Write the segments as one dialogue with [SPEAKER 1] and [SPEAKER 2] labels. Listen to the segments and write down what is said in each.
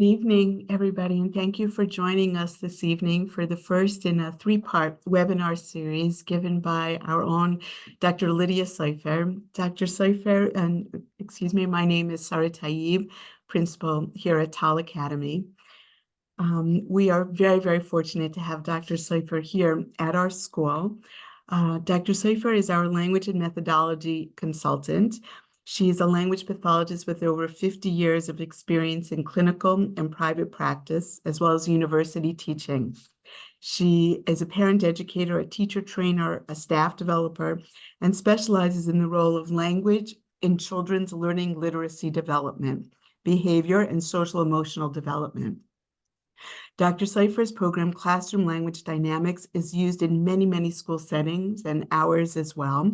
[SPEAKER 1] Good evening, everybody, and thank you for joining us this evening for the first in a three-part webinar series given by our own Dr. Lydia Soifer. Dr. Soifer, and excuse me, my name is Sarah Taib, principal here at TAL Academy. We are very, very fortunate to have Dr. Soifer here at our school. Dr. Soifer is our language and methodology consultant. She is a language pathologist with over 50 years of experience in clinical and private practice, as well as university teaching. She is a parent educator, a teacher trainer, a staff developer, and specializes in the role of language in children's learning literacy development, behavior, and social emotional development. Dr. Soifer's program, Classroom Language Dynamics, is used in many, many school settings and ours as well.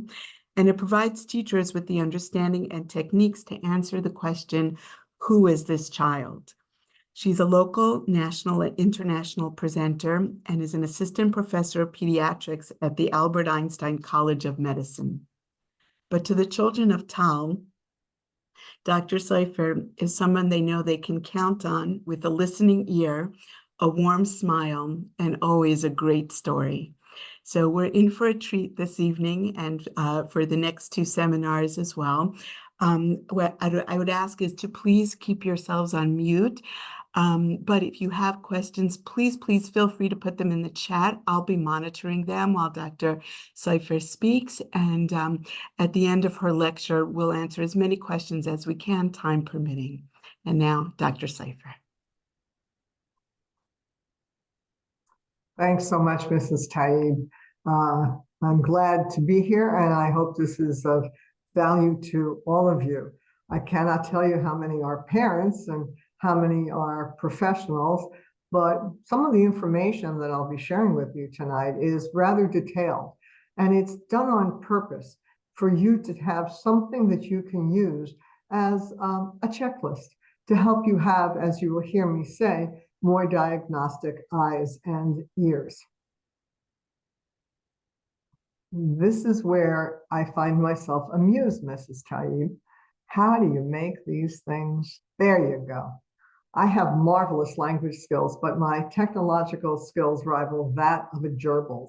[SPEAKER 1] And it provides teachers with the understanding and techniques to answer the question, who is this child? She's a local, national, and international presenter and is an assistant professor of pediatrics at the Albert Einstein College of Medicine. But to the children of TAL, Dr. Soifer is someone they know they can count on with a listening ear, a warm smile, and always a great story. So we're in for a treat this evening and for the next two seminars as well. What I would ask is to please keep yourselves on mute. But if you have questions, please feel free to put them in the chat. I'll be monitoring them while Dr. Soifer speaks. And at the end of her lecture, we'll answer as many questions as we can, time permitting. And now, Dr. Soifer.
[SPEAKER 2] Thanks so much, Mrs. Taib. I'm glad to be here, and I hope this is of value to all of you. I cannot tell you how many are parents and how many are professionals, but some of the information that I'll be sharing with you tonight is rather detailed, and it's done on purpose for you to have something that you can use as a checklist to help you have, as you will hear me say, more diagnostic eyes and ears. This is where I find myself amused, Mrs. Taib. How do you make these things? There you go. I have marvelous language skills, but my technological skills rival that of a gerbil.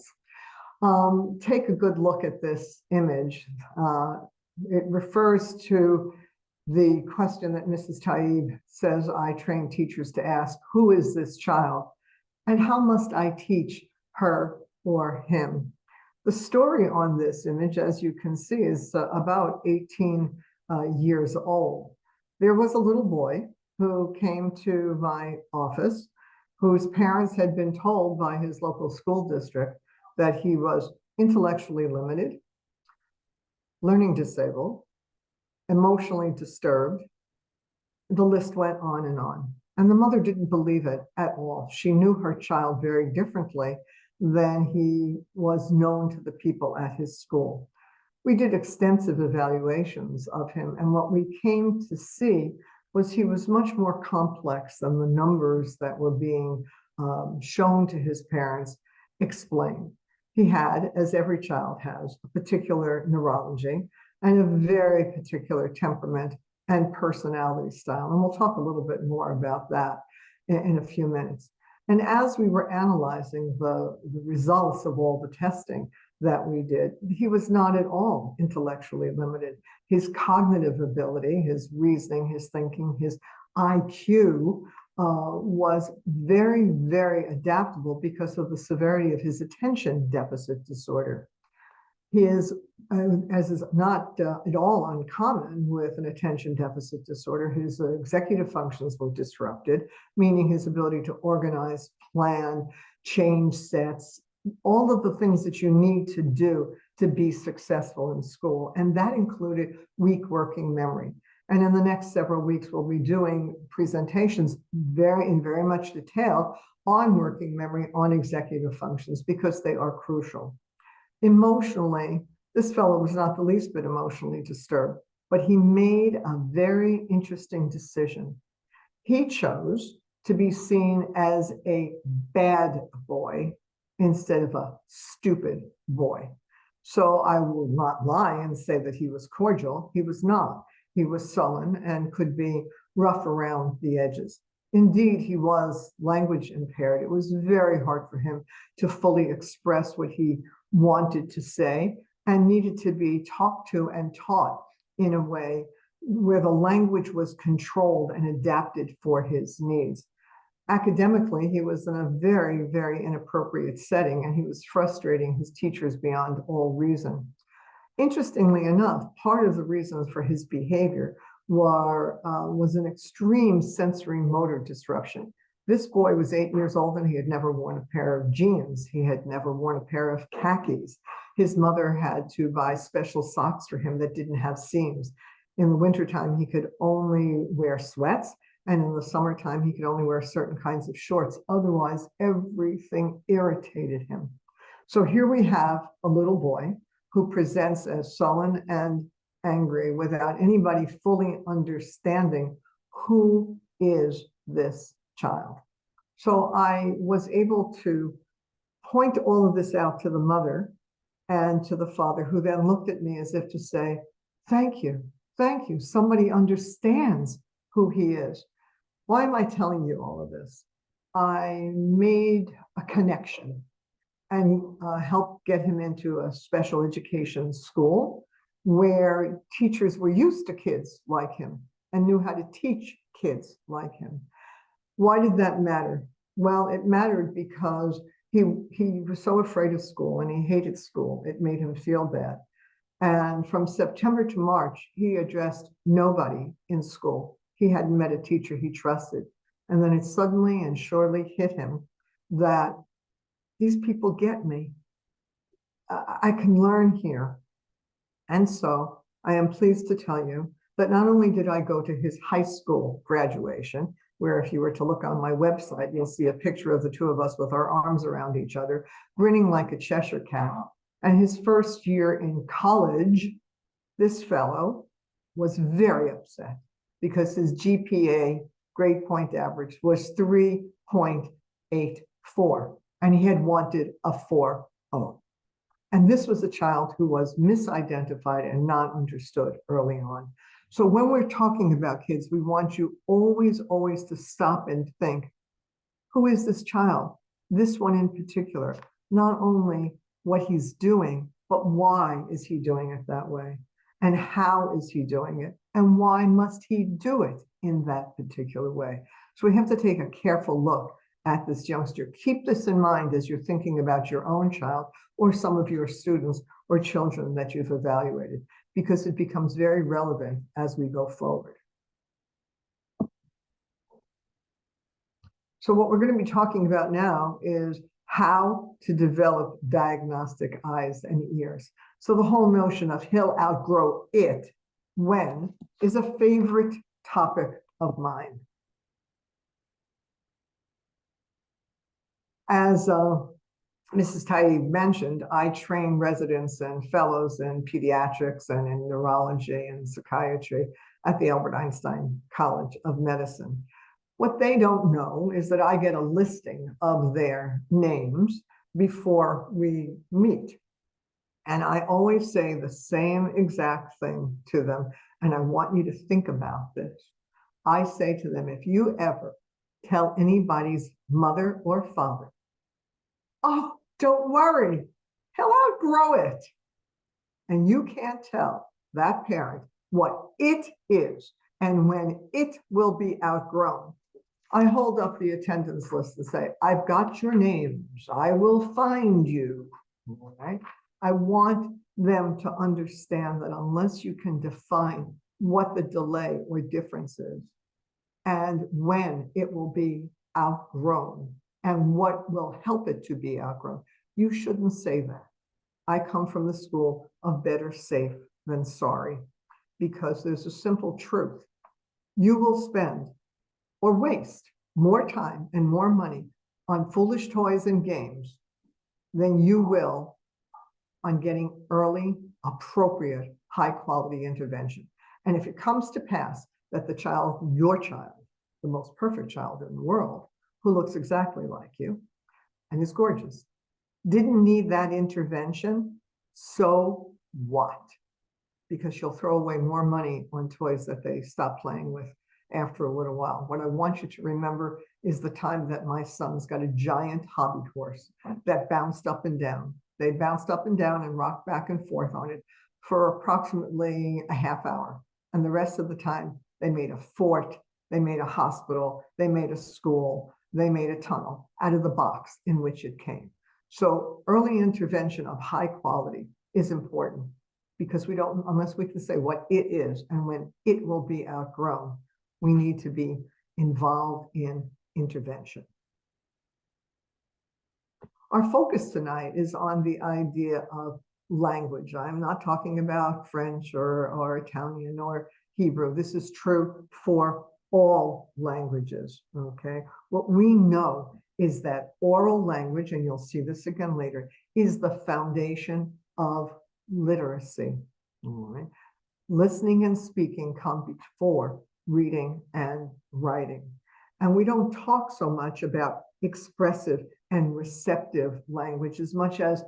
[SPEAKER 2] Take a good look at this image. It refers to the question that Mrs. Taib says I train teachers to ask, who is this child? And how must I teach her or him? The story on this image, as you can see, is about 18 years old. There was a little boy who came to my office whose parents had been told by his local school district that he was intellectually limited, learning disabled, emotionally disturbed. The list went on. And the mother didn't believe it at all. She knew her child very differently than he was known to the people at his school. We did extensive evaluations of him, and what we came to see was he was much more complex than the numbers that were being shown to his parents explained. He had, as every child has, a particular neurology and a very particular temperament and personality style. And we'll talk a little bit more about that in a few minutes. And as we were analyzing the results of all the testing that we did, he was not at all intellectually limited. His cognitive ability, his reasoning, his thinking, his IQ was very, very adaptable because of the severity of his attention deficit disorder. He is, as is not at all uncommon with an attention deficit disorder, his executive functions were disrupted, meaning his ability to organize, plan, change sets, all of the things that you need to do to be successful in school. And that included weak working memory. And in the next several weeks, we'll be doing presentations in very much detail on working memory, on executive functions, because they are crucial. Emotionally, this fellow was not the least bit emotionally disturbed, but he made a very interesting decision. He chose to be seen as a bad boy instead of a stupid boy. So I will not lie and say that he was cordial. He was not. He was sullen and could be rough around the edges. Indeed, he was language impaired. It was very hard for him to fully express what he wanted to say and needed to be talked to and taught in a way where the language was controlled and adapted for his needs. Academically, he was in a very, very inappropriate setting, and he was frustrating his teachers beyond all reason. Interestingly enough, part of the reasons for his behavior was an extreme sensory motor disruption. This boy was 8 years old and he had never worn a pair of jeans. He had never worn a pair of khakis. His mother had to buy special socks for him that didn't have seams. In the wintertime, he could only wear sweats, and in the summertime, he could only wear certain kinds of shorts. Otherwise, everything irritated him. So here we have a little boy who presents as sullen and angry without anybody fully understanding who is this child. So I was able to point all of this out to the mother and to the father, who then looked at me as if to say, thank you, somebody understands who he is. Why am I telling you all of this? I made a connection and helped get him into a special education school where teachers were used to kids like him and knew how to teach kids like him. Why did that matter? Well, it mattered because he was so afraid of school and he hated school. It made him feel bad. And from September to March, he addressed nobody in school. He hadn't met a teacher he trusted. And then it suddenly and surely hit him that these people get me. I can learn here. And so I am pleased to tell you that not only did I go to his high school graduation, where if you were to look on my website, you'll see a picture of the two of us with our arms around each other, grinning like a Cheshire cat. And his first year in college, this fellow was very upset because his GPA, grade point average, was 3.84, and he had wanted a 4.0. And this was a child who was misidentified and not understood early on. So when we're talking about kids, we want you always, always to stop and think, who is this child? This one in particular, not only what he's doing, but why is he doing it that way? And how is he doing it? And why must he do it in that particular way? So we have to take a careful look at this youngster. Keep this in mind as you're thinking about your own child or some of your students or children that you've evaluated, because it becomes very relevant as we go forward. So what we're going to be talking about now is how to develop diagnostic eyes and ears. So the whole notion of he'll outgrow it when is a favorite topic of mine. As Mrs. Taib mentioned, I train residents and fellows in pediatrics and in neurology and psychiatry at the Albert Einstein College of Medicine. What they don't know is that I get a listing of their names before we meet. And I always say the same exact thing to them, and I want you to think about this. I say to them, if you ever tell anybody's mother or father, oh, don't worry, he'll outgrow it, and you can't tell that parent what it is and when it will be outgrown, I hold up the attendance list and say, I've got your names. I will find you. Right? I want them to understand that unless you can define what the delay or difference is and when it will be outgrown and what will help it to be outgrown, you shouldn't say that. I come from the school of better safe than sorry, because there's a simple truth. You will spend or waste more time and more money on foolish toys and games than you will on getting early, appropriate, high-quality intervention. And if it comes to pass that the child, your child, the most perfect child in the world, who looks exactly like you and is gorgeous, didn't need that intervention, so what? Because she'll throw away more money on toys that they stop playing with after a little while. What I want you to remember is the time that my sons got a giant hobby horse that bounced up and down. They bounced up and down and rocked back and forth on it for approximately a half hour. And the rest of the time, they made a fort, they made a hospital, they made a school, they made a tunnel out of the box in which it came. So early intervention of high quality is important because we don't, unless we can say what it is and when it will be outgrown, we need to be involved in intervention. Our focus tonight is on the idea of language. I'm not talking about French or Italian or Hebrew. This is true for all languages, okay? What we know is that oral language, and you'll see this again later, is the foundation of literacy, all right? Listening and speaking come before reading and writing. And we don't talk so much about expressive and receptive language as much as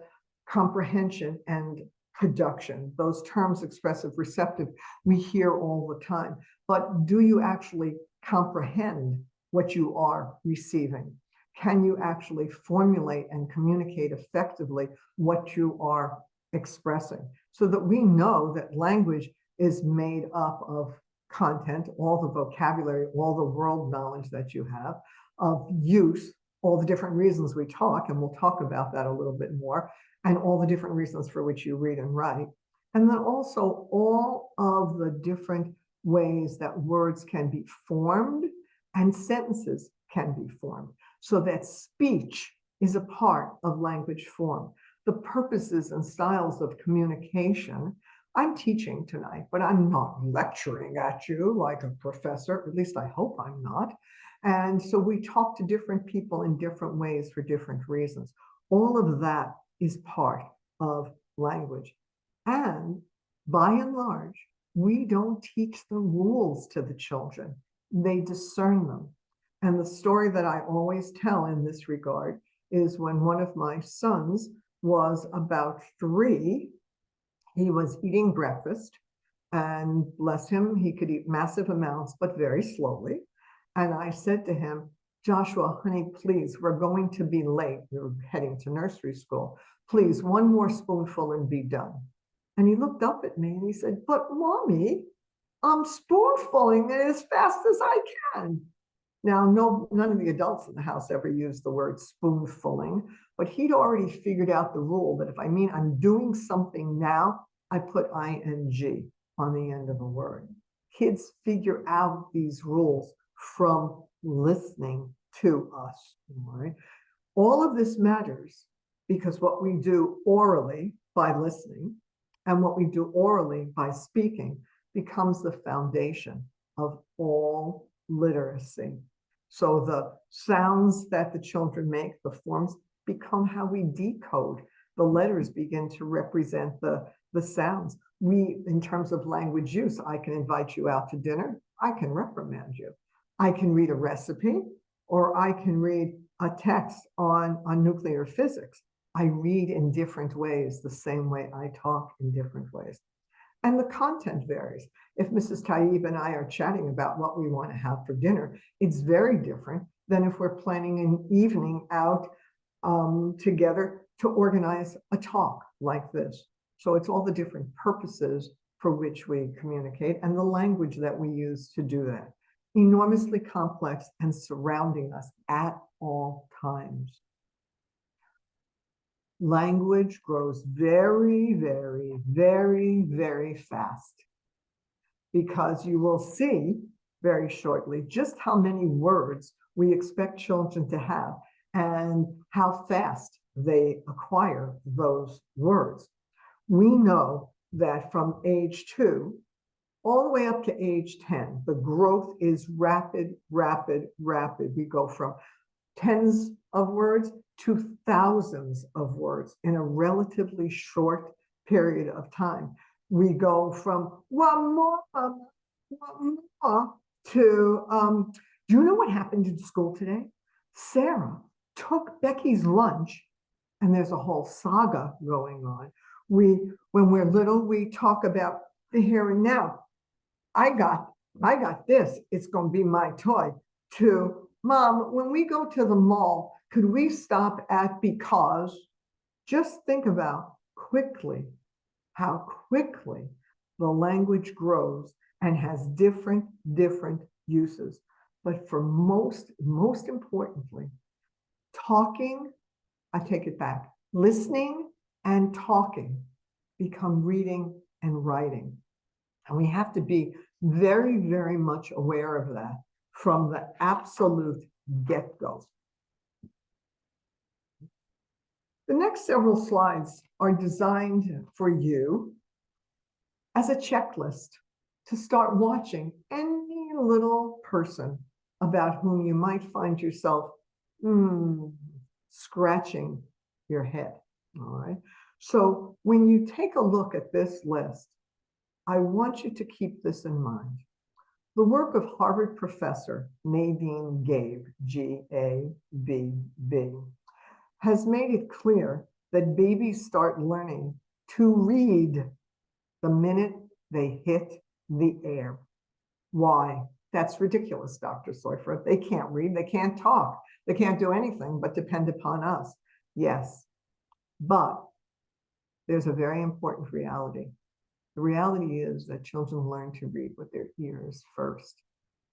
[SPEAKER 2] comprehension and production. Those terms, expressive, receptive, we hear all the time. But do you actually comprehend what you are receiving? Can you actually formulate and communicate effectively what you are expressing? So that we know that language is made up of content, all the vocabulary, all the world knowledge that you have, of use, all the different reasons we talk, and we'll talk about that a little bit more, and all the different reasons for which you read and write. And then also all of the different ways that words can be formed and sentences can be formed, so that speech is a part of language form. The purposes and styles of communication. I'm teaching tonight, but I'm not lecturing at you like a professor, at least I hope I'm not. And so we talk to different people in different ways for different reasons. All of that is part of language. And by and large, we don't teach the rules to the children. They discern them. And the story that I always tell in this regard is when one of my sons was about 3, he was eating breakfast, and bless him, he could eat massive amounts, but very slowly. And I said to him, Joshua, honey, please, we're going to be late. We were heading to nursery school. Please, one more spoonful and be done. And he looked up at me and he said, but mommy, I'm spoonfulling it as fast as I can. Now, none of the adults in the house ever used the word spoonfulling, but he'd already figured out the rule that if I mean I'm doing something now, I put ing on the end of a word. Kids figure out these rules from listening to us, all right? All of this matters because what we do orally by listening and what we do orally by speaking becomes the foundation of all literacy. So the sounds that the children make, the forms, become how we decode. The letters begin to represent the sounds. We, in terms of language use, I can invite you out to dinner. I can reprimand you. I can read a recipe, or I can read a text on nuclear physics. I read in different ways, the same way I talk in different ways. And the content varies. If Mrs. Taib and I are chatting about what we want to have for dinner, it's very different than if we're planning an evening out together to organize a talk like this. So it's all the different purposes for which we communicate and the language that we use to do that. Enormously complex and surrounding us at all times. Language grows very, very, very, very fast because you will see very shortly just how many words we expect children to have and how fast they acquire those words. We know that from age 2 all the way up to age 10, the growth is rapid, rapid, rapid. We go from tens of words to thousands of words in a relatively short period of time. We go from one more to, do you know what happened in school today? Sarah took Becky's lunch, and there's a whole saga going on. When we're little, we talk about the here and now. I got I got this, it's going to be my toy, to Mom, when we go to the mall, could we stop at because? Just think about how quickly the language grows and has different uses. But for most importantly, talking, I take it back, listening and talking become reading and writing. And we have to be very much aware of that from the absolute get-go. The next several slides are designed for you as a checklist to start watching any little person about whom you might find yourself scratching your head. All right. So when you take a look at this list, I want you to keep this in mind. The work of Harvard professor Nadine Gabe, G-A-B-B, has made it clear that babies start learning to read the minute they hit the air. Why? That's ridiculous, Dr. Soifer. They can't read, they can't talk, they can't do anything but depend upon us. Yes, but there's a very important reality. The reality is that children learn to read with their ears first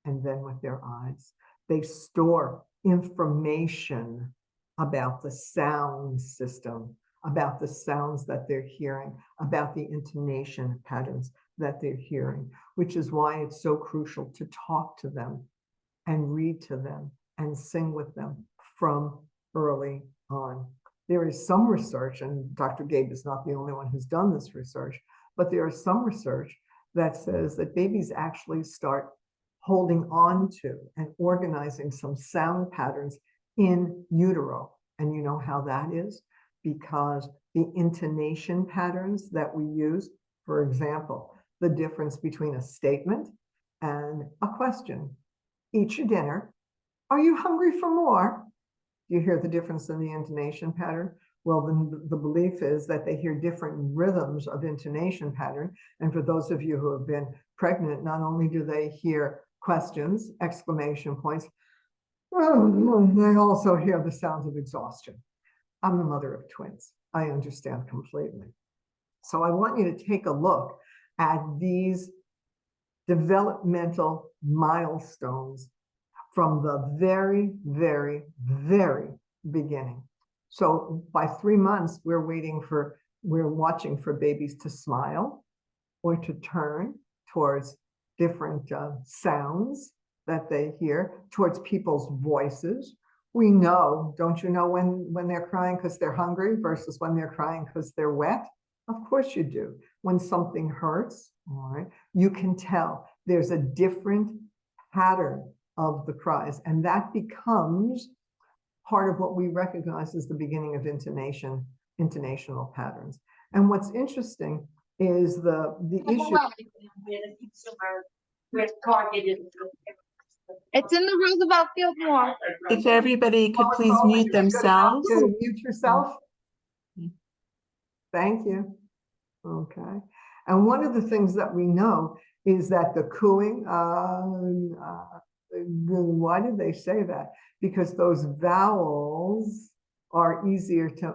[SPEAKER 2] and then with their eyes. They store information about the sound system, about the sounds that they're hearing, about the intonation patterns that they're hearing, which is why it's so crucial to talk to them and read to them and sing with them from early on. There is some research, and Dr. Gabe is not the only one who's done this research, but there is some research that says that babies actually start holding on to and organizing some sound patterns in utero. And you know how that is? Because the intonation patterns that we use, for example, the difference between a statement and a question. Eat your dinner. Are you hungry for more? You hear the difference in the intonation pattern? Well, the belief is that they hear different rhythms of intonation pattern. And for those of you who have been pregnant, not only do they hear questions, exclamation points, they also hear the sounds of exhaustion. I'm the mother of twins. I understand completely. So I want you to take a look at these developmental milestones from the very beginning. So by 3 months, we're watching for babies to smile or to turn towards different sounds that they hear, towards people's voices. We know, don't you know, when they're crying because they're hungry versus when they're crying because they're wet? Of course you do. When something hurts, all right, you can tell there's a different pattern of the cries, and that becomes part of what we recognize as the beginning of intonational patterns. And what's interesting is the issue.
[SPEAKER 3] It's in the Roosevelt Field Mall.
[SPEAKER 1] If everybody could please mute themselves.
[SPEAKER 2] Mute yourself. Thank you. Okay. And one of the things that we know is that the cooing, why did they say that? Because those vowels are easier to,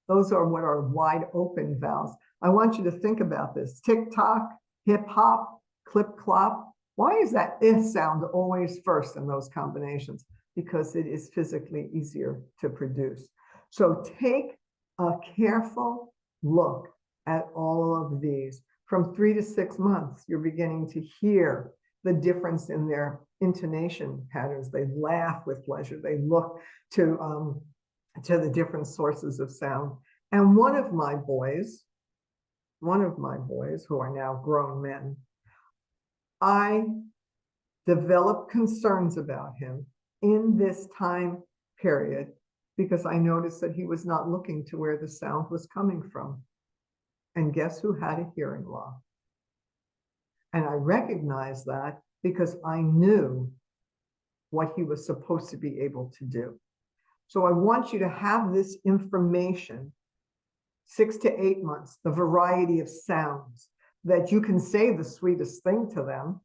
[SPEAKER 2] those are what are wide open vowels. I want you to think about this. Tick tock, hip hop, clip clop. Why is that sound always first in those combinations? Because it is physically easier to produce. So take a careful look at all of these. From 3 to 6 months, you're beginning to hear the difference in their intonation patterns. They laugh with pleasure. They look to the different sources of sound. And one of my boys who are now grown men, I developed concerns about him in this time period because I noticed that he was not looking to where the sound was coming from. And guess who had a hearing loss? And I recognized that because I knew what he was supposed to be able to do. So I want you to have this information, 6 to 8 months, the variety of sounds, that you can say the sweetest thing to them,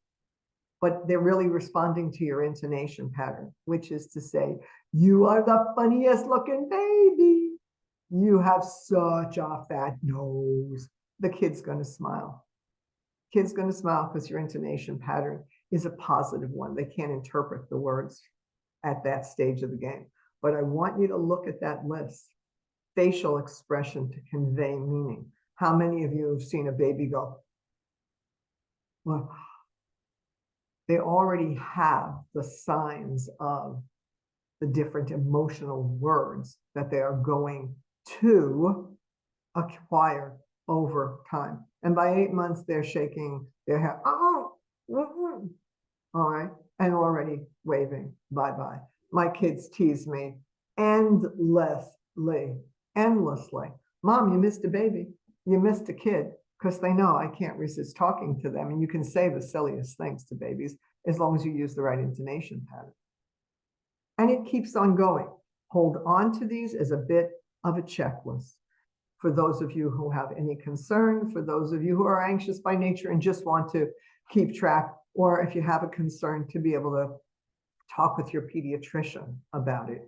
[SPEAKER 2] but they're really responding to your intonation pattern, which is to say, you are the funniest looking baby. You have such a fat nose. The kid's going to smile. Kid's going to smile because your intonation pattern is a positive one. They can't interpret the words at that stage of the game. But I want you to look at that list. Facial expression to convey meaning. How many of you have seen a baby go, well, they already have the signs of the different emotional words that they are going to acquire over time. And by 8 months, they're shaking their head, all right, and already waving bye-bye. My kids tease me endlessly. Mom, you missed a baby. You missed a kid, because they know I can't resist talking to them. And you can say the silliest things to babies as long as you use the right intonation pattern. And it keeps on going. Hold on to these as a bit of a checklist. For those of you who have any concern, for those of you who are anxious by nature and just want to keep track, or if you have a concern, to be able to talk with your pediatrician about it.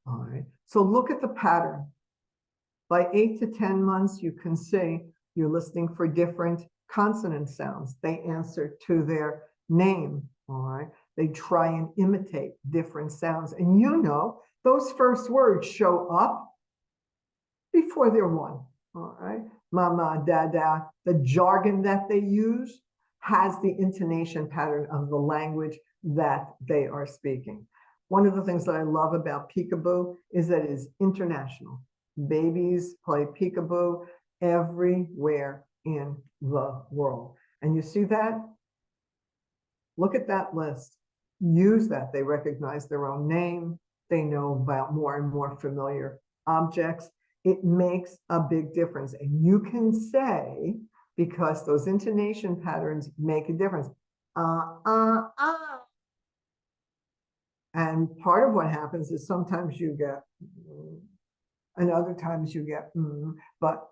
[SPEAKER 2] All right. So look at the pattern. By 8 to 10 months, you can see you're listening for different consonant sounds. They answer to their name. All right. They try and imitate different sounds. And you know, those first words show up before they're one. All right. Mama, dada, the jargon that they use has the intonation pattern of the language that they are speaking. One of the things that I love about peekaboo is that it is international. Babies play peekaboo everywhere in the world. And you see that? Look at that list. Use that. They recognize their own name. They know about more and more familiar objects. It makes a big difference. And you can say, because those intonation patterns make a difference. And part of what happens is sometimes you get, and other times you get, but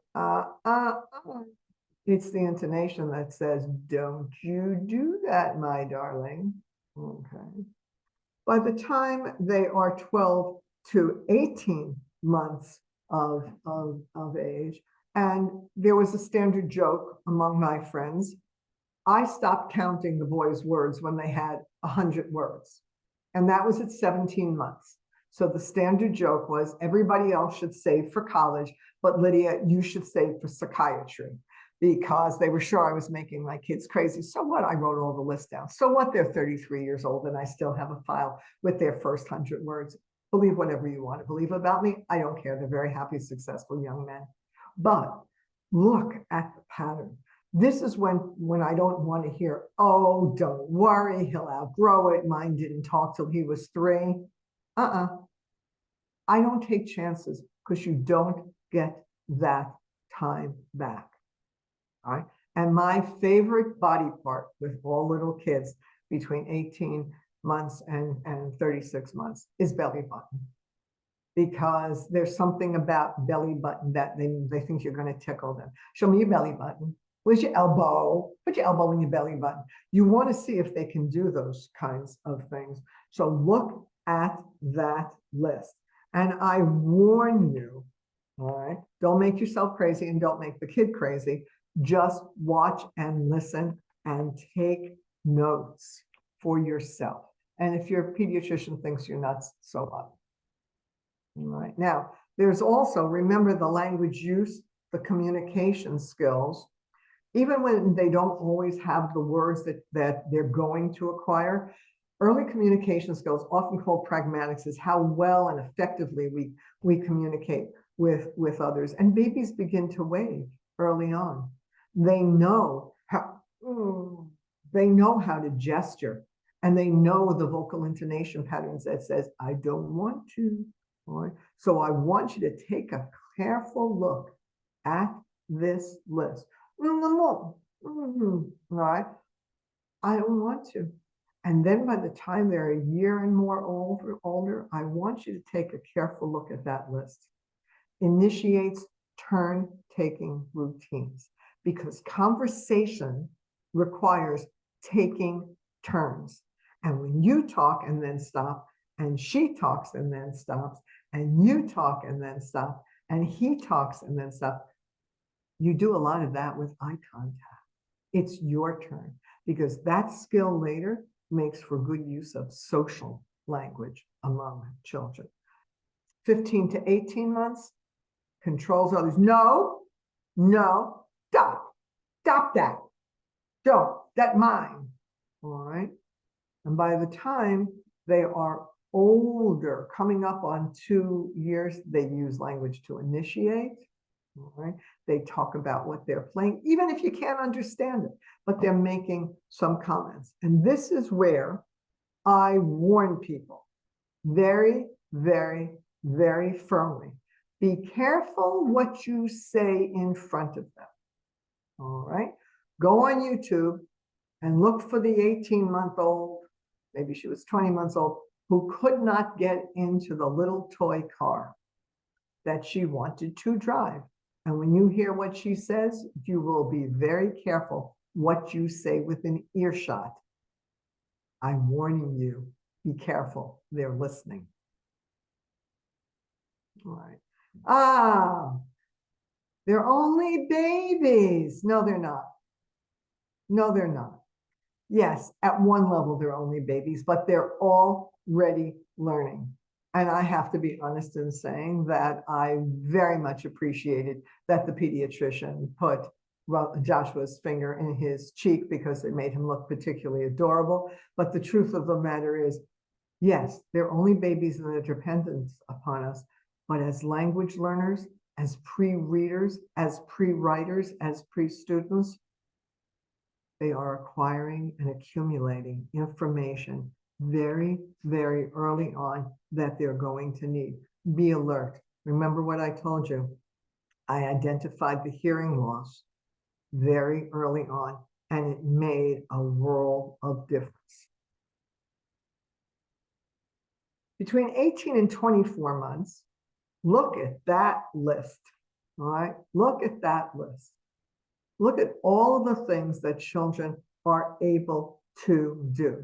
[SPEAKER 2] it's the intonation that says, don't you do that, my darling. Okay. By the time they are 12 to 18 months of age, and there was a standard joke among my friends, I stopped counting the boys' words when they had 100 words. And that was at 17 months. So the standard joke was everybody else should save for college, but Lydia, you should save for psychiatry, because they were sure I was making my kids crazy. So what? I wrote all the lists down. So what? They're 33 years old and I still have a file with their first 100 words. Believe whatever you want to believe about me. I don't care. They're very happy, successful young men. But look at the pattern. This is when I don't want to hear, oh, don't worry, he'll outgrow it. Mine didn't talk till he was 3. I don't take chances, because you don't get that time back. All right. And my favorite body part with all little kids between 18 months and 36 months is belly button. Because there's something about belly button that they think you're going to tickle them. Show me your belly button. Where's your elbow? Put your elbow in your belly button. You want to see if they can do those kinds of things. So look at that list. And I warn you, all right, don't make yourself crazy and don't make the kid crazy. Just watch and listen and take notes for yourself. And if your pediatrician thinks you're nuts, so what? All right. Now, there's also, remember, the language use, the communication skills. Even when they don't always have the words that they're going to acquire, early communication skills, often called pragmatics, is how well and effectively we communicate with others. And babies begin to wave early on. They know how to gesture, and they know the vocal intonation patterns that says, I don't want to. All right. So I want you to take a careful look at this list. All right. I don't want to. And then by the time they're a year and more older, I want you to take a careful look at that list. Initiates turn-taking routines. because conversation requires taking turns. And when you talk and then stop, and she talks and then stops, and you talk and then stop, and he talks and then stop, you do a lot of that with eye contact. It's your turn, because that skill later makes for good use of social language among children. 15 to 18 months, controls others. No, no, stop that. Don't, that mine. All right. And by the time they are older, coming up on 2 years, they use language to initiate. All right. They talk about what they're playing, even if you can't understand it, but they're making some comments. And this is where I warn people very, very, very firmly. Be careful what you say in front of them. All right. Go on YouTube and look for the 18-month-old, maybe she was 20 months old, who could not get into the little toy car that she wanted to drive. And when you hear what she says, you will be very careful what you say within earshot. I'm warning you, be careful, they're listening. All right. They're only babies. No, they're not. No, they're not. Yes, at one level, they're only babies, but they're already learning. And I have to be honest in saying that I very much appreciated that the pediatrician put Joshua's finger in his cheek because it made him look particularly adorable. But the truth of the matter is, yes, they're only babies and they're dependent upon us. But as language learners, as pre-readers, as pre-writers, as pre-students, they are acquiring and accumulating information very, very early on that they're going to need. Be alert. Remember what I told you. I identified the hearing loss very early on, and it made a world of difference. Between 18 and 24 months, look at that list. All right, look at that list. Look at all of the things that children are able to do.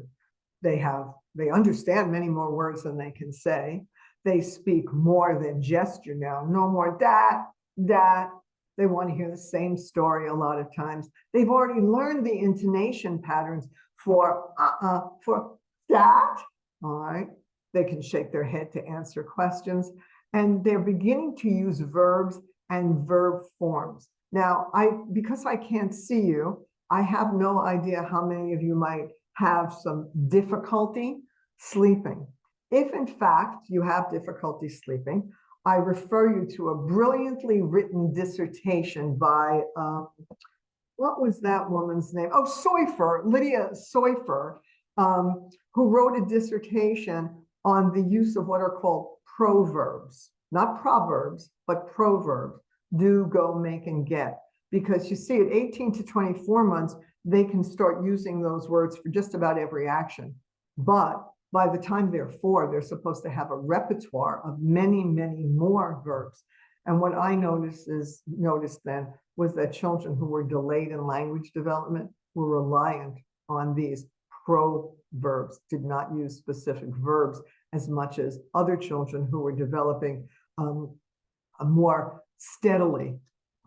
[SPEAKER 2] They understand many more words than they can say. They speak more than gesture now. No more that. They want to hear the same story a lot of times. They've already learned the intonation patterns for that. All right. They can shake their head to answer questions. And they're beginning to use verbs and verb forms. Now, because I can't see you, I have no idea how many of you might have some difficulty sleeping. If in fact you have difficulty sleeping, I refer you to a brilliantly written dissertation by, what was that woman's name? Oh, Soifer, Lydia Soifer, who wrote a dissertation on the use of what are called proverbs, not proverbs, but proverbs. Do, go, make, and get. Because you see, at 18 to 24 months, they can start using those words for just about every action. But by the time they're 4, they're supposed to have a repertoire of many, many more verbs. And what I noticed then was that children who were delayed in language development were reliant on these proverbs, did not use specific verbs as much as other children who were developing more steadily.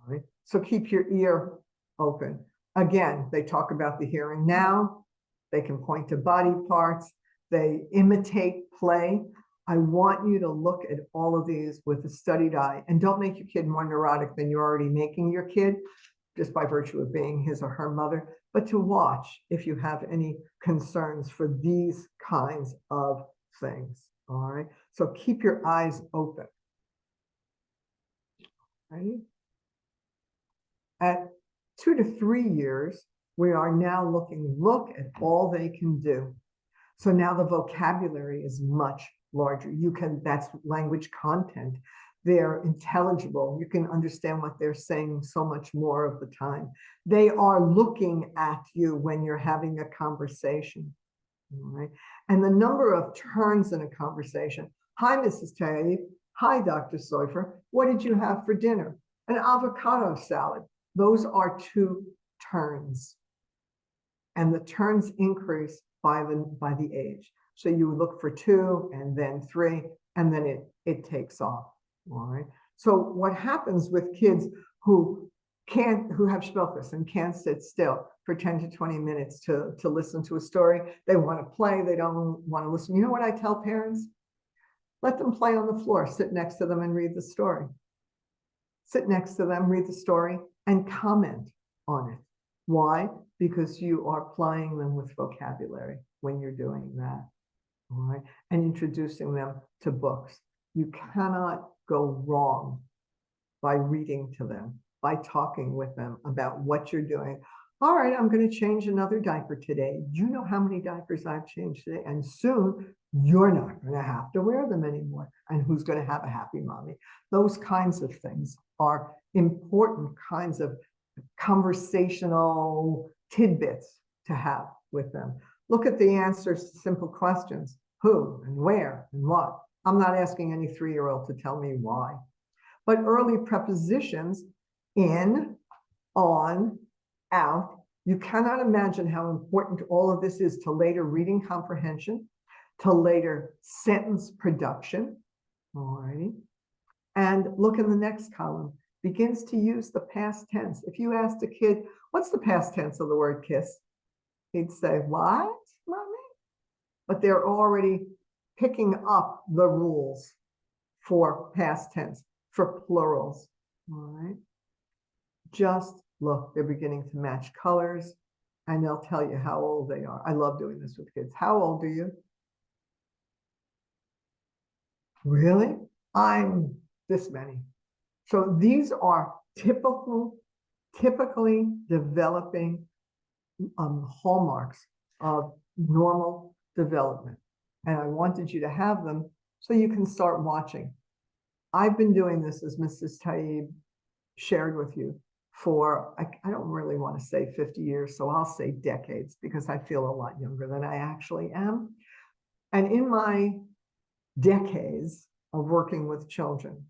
[SPEAKER 2] Right? So keep your ear open. Again, they talk about the here and now. They can point to body parts. They imitate play. I want you to look at all of these with a studied eye, and don't make your kid more neurotic than you're already making your kid, just by virtue of being his or her mother, but to watch if you have any concerns for these kinds of things. All right. So keep your eyes open. Right? At 2 to 3 years, we are now look at all they can do. So now the vocabulary is much larger. That's language content. They're intelligible. You can understand what they're saying so much more of the time. They are looking at you when you're having a conversation. All right. And the number of turns in a conversation. Hi, Mrs. Taib. Hi, Dr. Soifer. What did you have for dinner? An avocado salad. Those are 2 turns. And the turns increase by the age. So you look for 2 and then 3, and then it takes off. All right. So what happens with kids who have Spilkus and can't sit still for 10 to 20 minutes to listen to a story? They want to play, they don't want to listen. You know what I tell parents? Let them play on the floor, sit next to them and read the story. Sit next to them, read the story, and comment on it. Why? Because you are plying them with vocabulary when you're doing that, all right? And introducing them to books. You cannot go wrong by reading to them, by talking with them about what you're doing. All right, I'm going to change another diaper today. You know how many diapers I've changed today? And soon you're not going to have to wear them anymore. And who's going to have a happy mommy? Those kinds of things are important kinds of conversational tidbits to have with them. Look at the answers to simple questions. Who and where and what? I'm not asking any 3-year-old to tell me why. But early prepositions, in, on, out, you cannot imagine how important all of this is to later reading comprehension, to later sentence production. All righty. And look in the next column, begins to use the past tense. If you asked a kid, what's the past tense of the word kiss? He'd say, what, mommy? But they're already picking up the rules for past tense, for plurals, all right? Just look, they're beginning to match colors, and they'll tell you how old they are. I love doing this with kids. How old are you? Really? I'm this many. So these are typically developing hallmarks of normal development. And I wanted you to have them so you can start watching. I've been doing this, as Mrs. Taib shared with you, for, I don't really want to say 50 years, so I'll say decades, because I feel a lot younger than I actually am. And in my decades of working with children,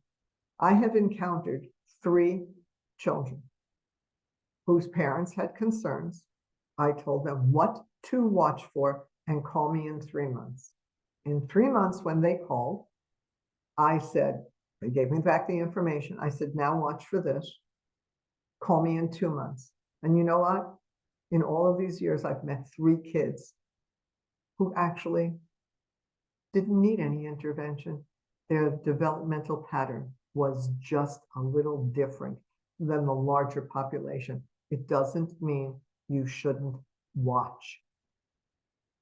[SPEAKER 2] I have encountered 3 children whose parents had concerns. I told them what to watch for and call me in 3 months. In 3 months, when they called, I said, they gave me back the information. I said, now watch for this. Call me in 2 months. And you know what? In all of these years, I've met 3 kids who actually didn't need any intervention. Their developmental pattern was just a little different than the larger population. It doesn't mean you shouldn't watch.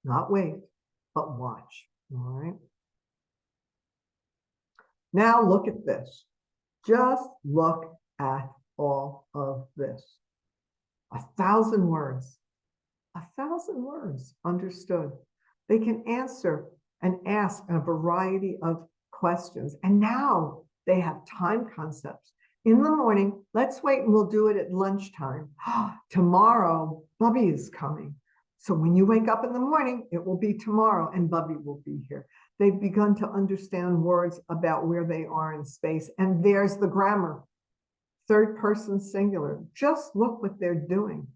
[SPEAKER 2] Not wait, but watch, all right? Now look at this. Just look at all of this. 1,000 words. 1,000 words understood. They can answer and ask a variety of questions. And now they have time concepts. In the morning, let's wait and we'll do it at lunchtime. Tomorrow, Bubby is coming. So when you wake up in the morning, it will be tomorrow and Bubby will be here. They've begun to understand words about where they are in space. And there's the grammar. 3rd person singular. Just look what they're doing.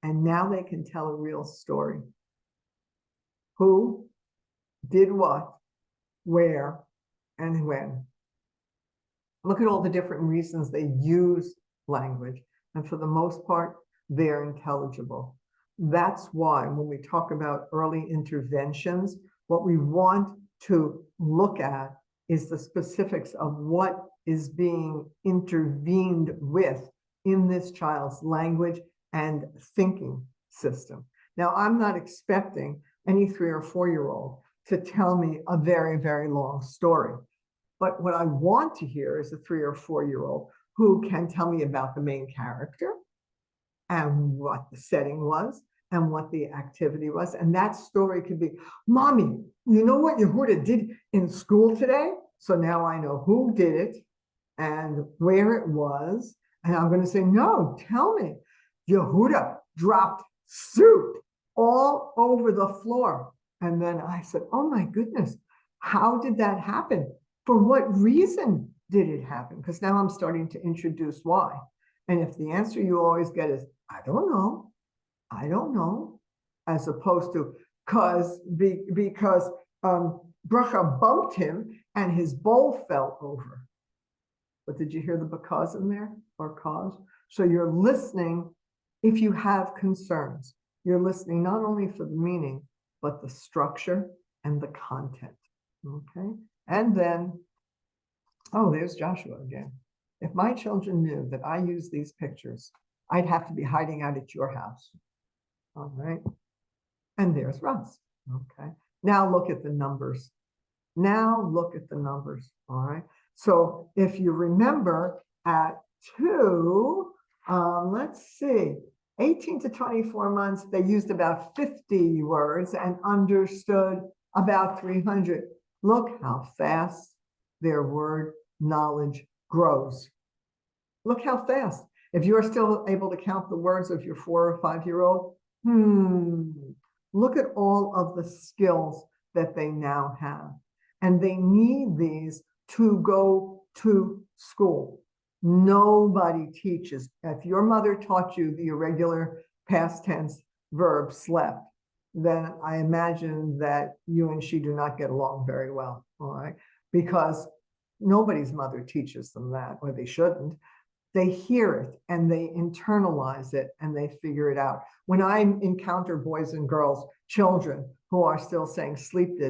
[SPEAKER 2] And now they can tell a real story. Who did what, where, and when. Look at all the different reasons they use language. And for the most part, they're intelligible. That's why when we talk about early interventions, what we want to look at is the specifics of what is being intervened with in this child's language and thinking system. Now, I'm not expecting any 3 or 4-year-old to tell me a very, very long story. But what I want to hear is a 3 or 4-year-old who can tell me about the main character and what the setting was and what the activity was. And that story could be, Mommy, you know what Yehuda did in school today? So now I know who did it and where it was. And I'm going to say, no, tell me. Yehuda dropped soup all over the floor. And then I said, oh my goodness, how did that happen? For what reason did it happen? Because now I'm starting to introduce why. And if the answer you always get is, I don't know, as opposed to because Bracha bumped him and his bowl fell over. But did you hear the because in there, or cause? So you're listening if you have concerns. You're listening not only for the meaning, but the structure and the content. Okay. And then, oh, there's Joshua again. If my children knew that I use these pictures, I'd have to be hiding out at your house. All right. And there's Russ. Okay. Now look at the numbers. All right. So if you remember at 2, let's see, 18 to 24 months, they used about 50 words and understood about 300. Look how fast their word knowledge grows. Look how fast. If you're still able to count the words of your 4 or 5-year-old, look at all of the skills that they now have. And they need these to go to school. Nobody teaches. If your mother taught you the irregular past tense verb slept, then I imagine that you and she do not get along very well, all right? Because nobody's mother teaches them that, or they shouldn't. They hear it and they internalize it and they figure it out. When I encounter boys and girls, children who are still saying sleeped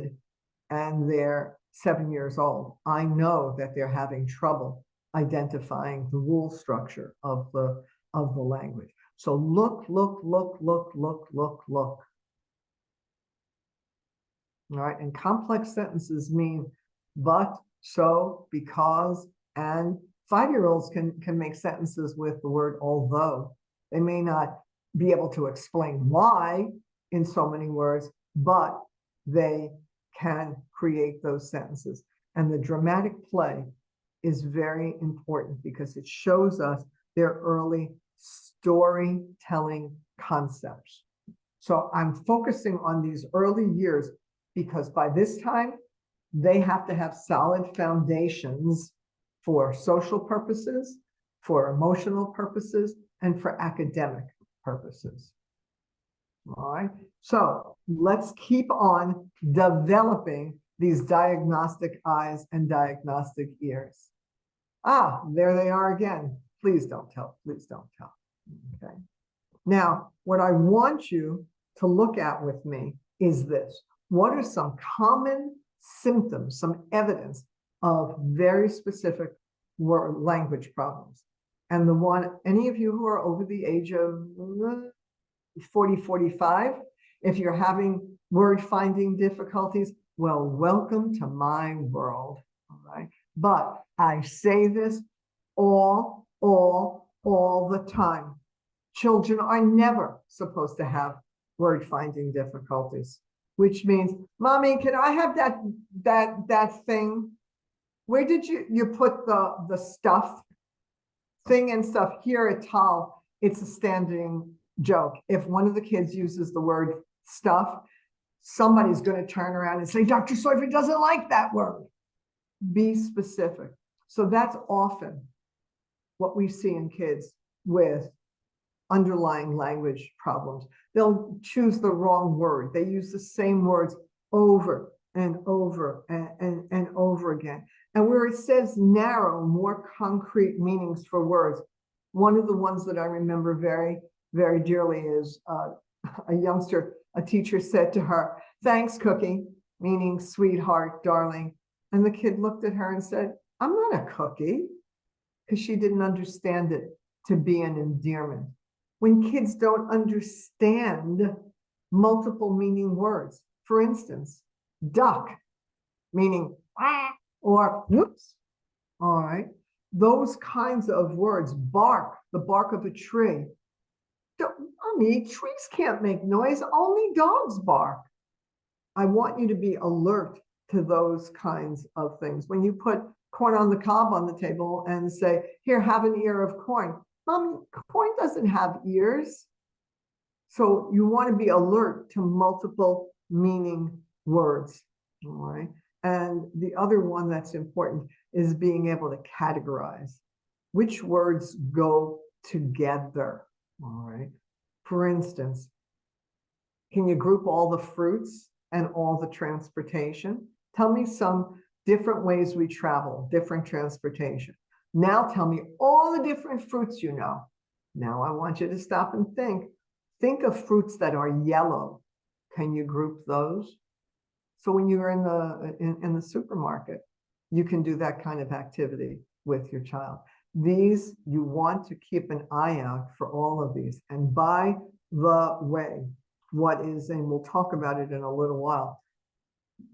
[SPEAKER 2] and they're 7 years old, I know that they're having trouble identifying the rule structure of the language. So look. All right, and complex sentences mean but, so, because, and 5-year-olds can make sentences with the word although. They may not be able to explain why in so many words, but they can create those sentences. And the dramatic play is very important because it shows us their early storytelling concepts. So I'm focusing on these early years because by this time, they have to have solid foundations for social purposes, for emotional purposes, and for academic purposes. All right, so let's keep on developing these diagnostic eyes and diagnostic ears. Ah, there they are again. Please don't tell, okay? Now, what I want you to look at with me is this. What are some common symptoms, some evidence of very specific language problems? And the one, any of you who are over the age of 40, 45, if you're having word finding difficulties, well, welcome to my world, all right? But I say this all the time. Children are never supposed to have word finding difficulties, which means, Mommy, can I have that thing? Where did you put the stuff? Thing and stuff here at TAL, it's a standing joke. If one of the kids uses the word stuff, somebody's going to turn around and say, Dr. Soifer doesn't like that word. Be specific. So that's often what we see in kids with underlying language problems. They'll choose the wrong word. They use the same words over and over and over again. And where it says narrow, more concrete meanings for words, one of the ones that I remember very, very dearly is a youngster, a teacher said to her, thanks, Cookie, meaning sweetheart, darling. And the kid looked at her and said, I'm not a cookie, because she didn't understand it to be an endearment. When kids don't understand multiple meaning words, for instance, duck, meaning or whoops, all right? Those kinds of words, bark, the bark of a tree. Trees can't make noise, only dogs bark. I want you to be alert to those kinds of things. When you put corn on the cob on the table and say, here, have an ear of corn. Mommy, corn doesn't have ears. So you want to be alert to multiple meaning words, all right? And the other one that's important is being able to categorize which words go together, all right? For instance, can you group all the fruits and all the transportation? Tell me some different ways we travel, different transportation. Now tell me all the different fruits you know. Now I want you to stop and think. Think of fruits that are yellow. Can you group those? So when you're in the supermarket, you can do that kind of activity with your child. These, you want to keep an eye out for all of these. And by the way, what is, and we'll talk about it in a little while,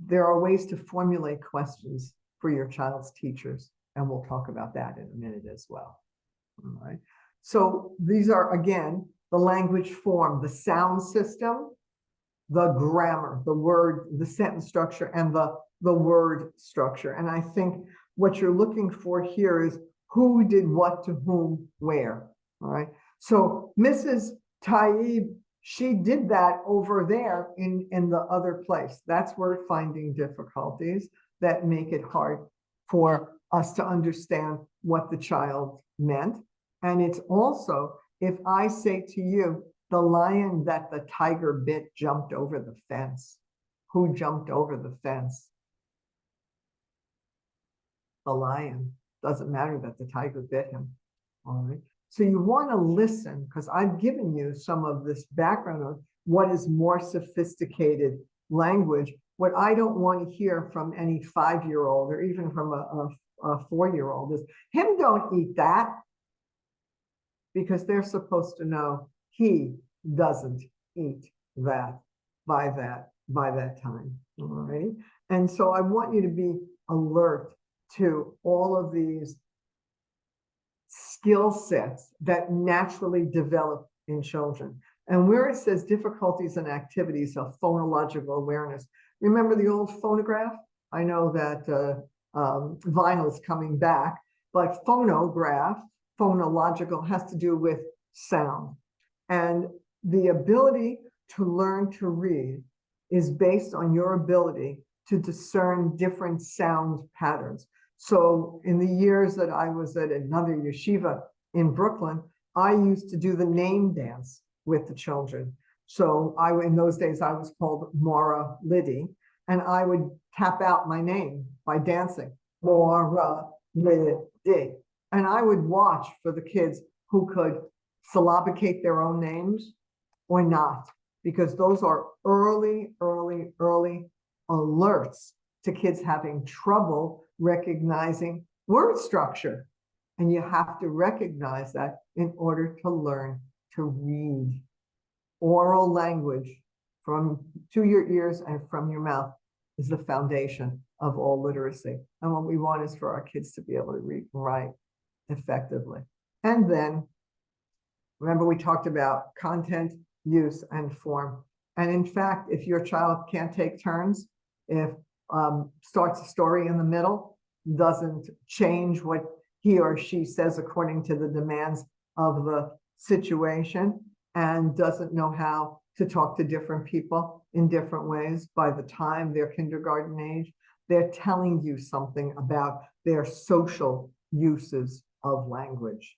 [SPEAKER 2] there are ways to formulate questions for your child's teachers. And we'll talk about that in a minute as well. All right. So these are, again, the language form, the sound system, the grammar, the word, the sentence structure, and the word structure. And I think what you're looking for here is who did what to whom, where. All right. So Mrs. Taib, she did that over there in the other place. That's where we're finding difficulties that make it hard for us to understand what the child meant. And it's also, if I say to you, the lion that the tiger bit jumped over the fence. Who jumped over the fence? The lion. Doesn't matter that the tiger bit him. All right. So you want to listen, because I've given you some of this background of what is more sophisticated language. What I don't want to hear from any 5-year-old or even from a 4-year-old is, him don't eat that. Because they're supposed to know he doesn't eat that by that time. All right. And so I want you to be alert to all of these skill sets that naturally develop in children. And where it says difficulties and activities of phonological awareness, remember the old phonograph? I know that vinyl is coming back, but phonograph, phonological, has to do with sound. And the ability to learn to read is based on your ability to discern different sound patterns. So in the years that I was at another yeshiva in Brooklyn, I used to do the name dance with the children. So in those days, I was called Mara Liddy, and I would tap out my name by dancing, Mara Liddy. And I would watch for the kids who could syllabicate their own names or not, because those are early alerts to kids having trouble recognizing word structure. And you have to recognize that in order to learn to read. Oral language to your ears and from your mouth is the foundation of all literacy. And what we want is for our kids to be able to read and write effectively. And then, remember, we talked about content, use, and form. And in fact, if your child can't take turns, if starts a story in the middle, doesn't change what he or she says according to the demands of the situation, and doesn't know how to talk to different people in different ways, by the time they're kindergarten age, they're telling you something about their social uses of language.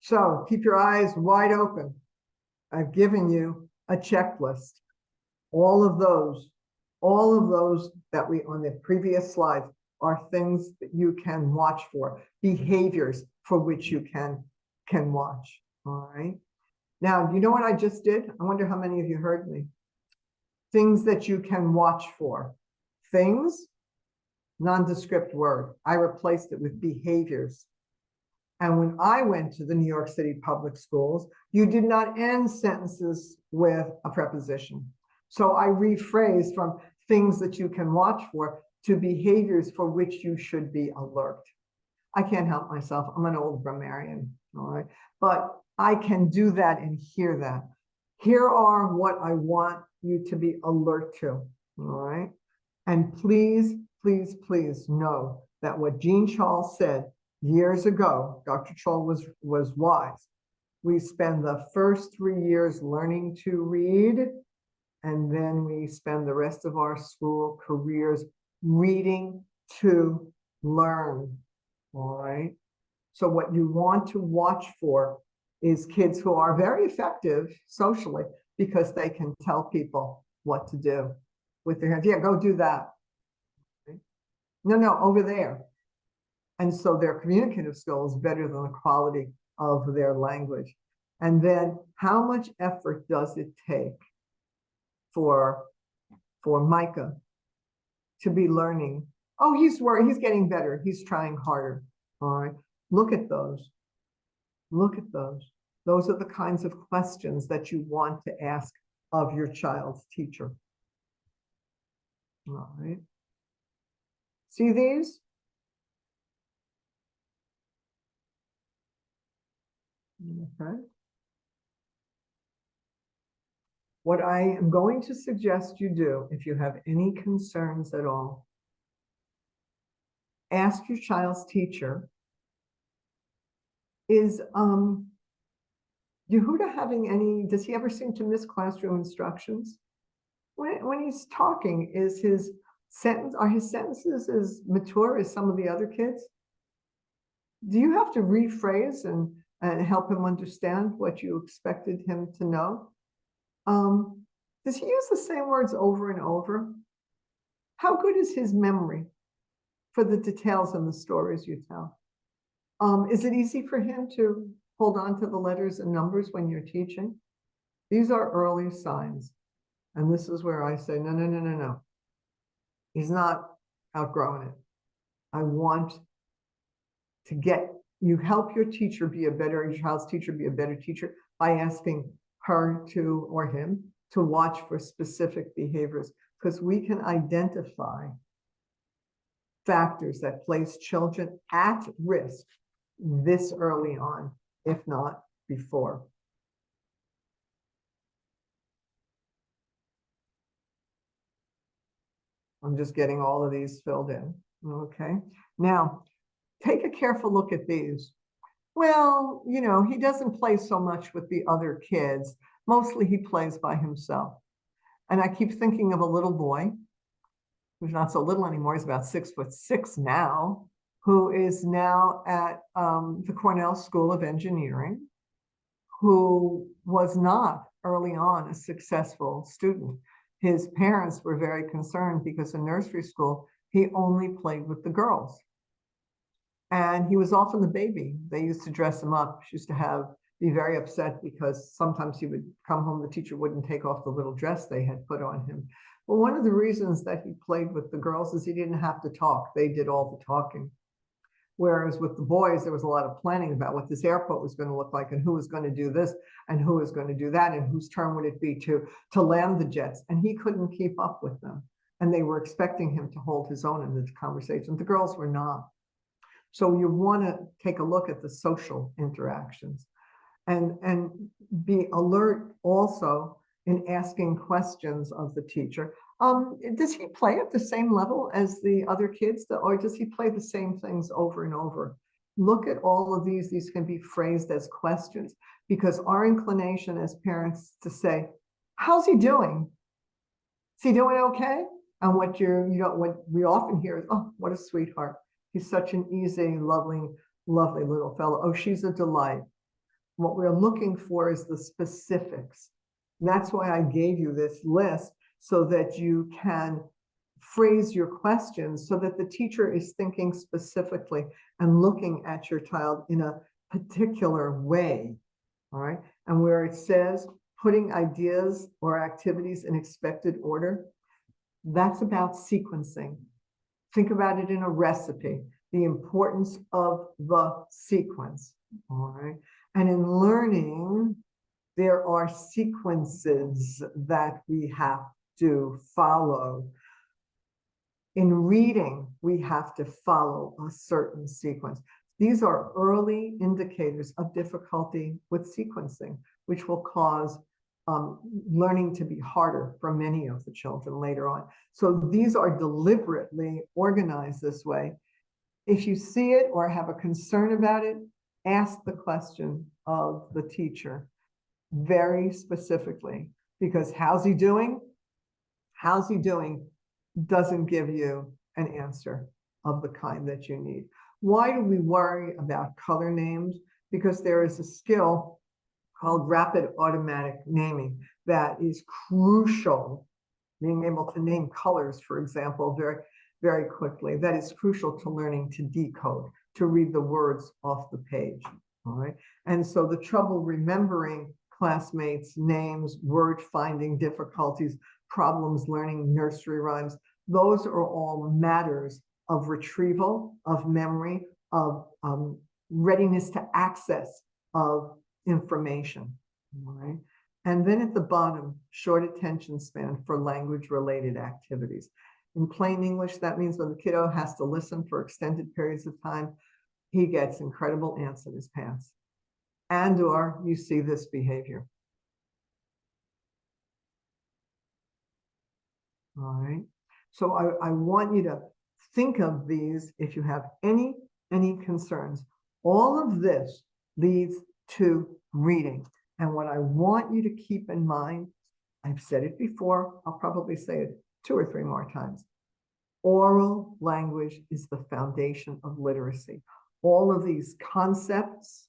[SPEAKER 2] So keep your eyes wide open. I've given you a checklist. All of those that we on the previous slide are things that you can watch for, behaviors for which you can watch. All right. Now, you know what I just did? I wonder how many of you heard me. Things that you can watch for. Things, nondescript word. I replaced it with behaviors. And when I went to the New York City public schools, you did not end sentences with a preposition. So I rephrased from things that you can watch for to behaviors for which you should be alert. I can't help myself. I'm an old grammarian, all right? But I can do that and hear that. Here are what I want you to be alert to, all right? And please, please, please know that what Jean Charles said years ago, Dr. Charles was wise. We spend the first 3 years learning to read, and then we spend the rest of our school careers reading to learn, all right? So what you want to watch for is kids who are very effective socially because they can tell people what to do with their hands. Yeah, go do that. No, over there. And so their communicative skill is better than the quality of their language. And then how much effort does it take for Micah to be learning? Oh, he's getting better. He's trying harder. All right. Look at those. Look at those. Those are the kinds of questions that you want to ask of your child's teacher. All right. See these? Okay. What I am going to suggest you do, if you have any concerns at all, ask your child's teacher, is Yehuda having any, does he ever seem to miss classroom instructions? When he's talking, are his sentences as mature as some of the other kids? Do you have to rephrase and help him understand what you expected him to know? Does he use the same words over and over? How good is his memory for the details in the stories you tell? Is it easy for him to hold on to the letters and numbers when you're teaching? These are early signs. And this is where I say, no. He's not outgrowing it. I want to get, you help your teacher be a better, your child's teacher be a better teacher by asking her to, or him, to watch for specific behaviors, because we can identify factors that place children at risk this early on, if not before. I'm just getting all of these filled in. Okay. Now, take a careful look at these. Well, you know, he doesn't play so much with the other kids. Mostly he plays by himself. And I keep thinking of a little boy who's not so little anymore. He's about 6'6" now, who is now at the Cornell School of Engineering, who was not early on a successful student. His parents were very concerned because in nursery school, he only played with the girls. And he was often the baby. They used to dress him up. She used to be very upset because sometimes he would come home, the teacher wouldn't take off the little dress they had put on him. Well, one of the reasons that he played with the girls is he didn't have to talk. They did all the talking. Whereas with the boys, there was a lot of planning about what this airport was going to look like and who was going to do this and who was going to do that and whose turn would it be to land the jets. And he couldn't keep up with them. And they were expecting him to hold his own in the conversation. The girls were not. So you want to take a look at the social interactions and be alert also in asking questions of the teacher. Does he play at the same level as the other kids, or does he play the same things over and over? Look at all of these. These can be phrased as questions because our inclination as parents to say, how's he doing? Is he doing okay? And what we often hear is, oh, what a sweetheart. He's such an easy, lovely little fellow. Oh, she's a delight. What we're looking for is the specifics. And that's why I gave you this list so that you can phrase your questions so that the teacher is thinking specifically and looking at your child in a particular way. All right. And where it says putting ideas or activities in expected order, that's about sequencing. Think about it in a recipe, the importance of the sequence. All right. And in learning, there are sequences that we have to follow. In reading, we have to follow a certain sequence. These are early indicators of difficulty with sequencing, which will cause learning to be harder for many of the children later on. So these are deliberately organized this way. If you see it or have a concern about it, ask the question of the teacher very specifically, because how's he doing? How's he doing doesn't give you an answer of the kind that you need. Why do we worry about color names? Because there is a skill called rapid automatic naming that is crucial. Being able to name colors, for example, very, very quickly. That is crucial to learning to decode, to read the words off the page. All right. And so the trouble remembering classmates' names, word finding difficulties, problems learning nursery rhymes, those are all matters of retrieval, of memory, of readiness to access of information. All right. And then at the bottom, short attention span for language-related activities. In plain English, that means when the kiddo has to listen for extended periods of time, he gets incredible ants in his pants. And or you see this behavior. All right. So I want you to think of these if you have any concerns. All of this leads to reading. And what I want you to keep in mind, I've said it before, I'll probably say it 2 or 3 more times. Oral language is the foundation of literacy. All of these concepts,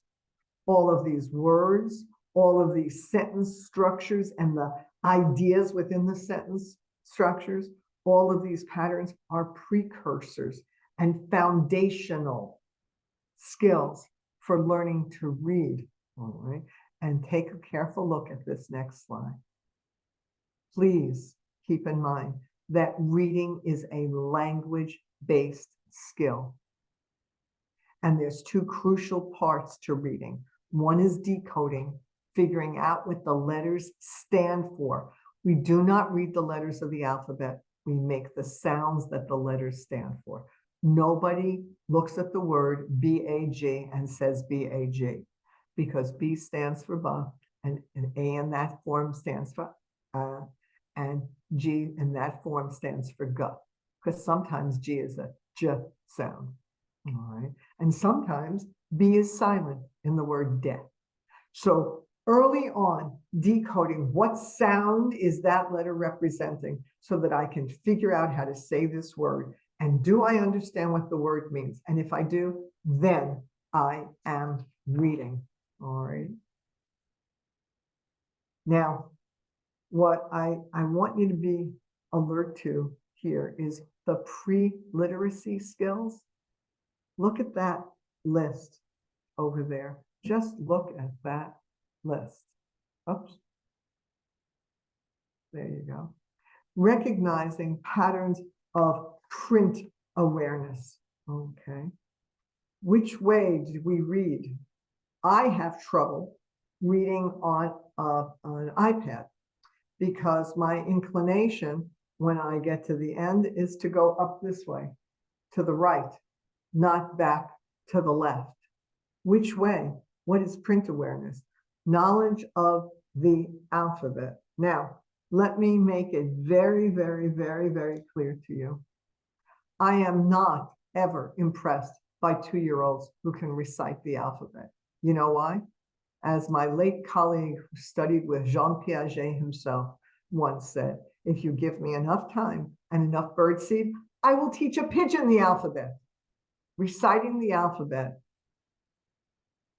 [SPEAKER 2] all of these words, all of these sentence structures and the ideas within the sentence structures, all of these patterns are precursors and foundational skills for learning to read. All right. And take a careful look at this next slide. Please keep in mind that reading is a language-based skill. And there's 2 crucial parts to reading. One is decoding, figuring out what the letters stand for. We do not read the letters of the alphabet. We make the sounds that the letters stand for. Nobody looks at the word B-A-G and says B-A-G. Because B stands for ba, and A in that form stands for and G in that form stands for G. Because sometimes G is a J sound. All right. And sometimes B is silent in the word de. So early on, decoding what sound is that letter representing so that I can figure out how to say this word. And do I understand what the word means? And if I do, then I am reading. All right. Now, what I want you to be alert to here is the pre-literacy skills. Look at that list over there. Just look at that list. Oops. There you go. Recognizing patterns of print awareness. Okay. Which way did we read? I have trouble reading on an iPad because my inclination when I get to the end is to go up this way, to the right, not back to the left. Which way? What is print awareness? Knowledge of the alphabet. Now, let me make it very, very, very, very clear to you. I am not ever impressed by 2-year-olds who can recite the alphabet. You know why? As my late colleague who studied with Jean Piaget himself once said, if you give me enough time and enough birdseed, I will teach a pigeon the alphabet. Reciting the alphabet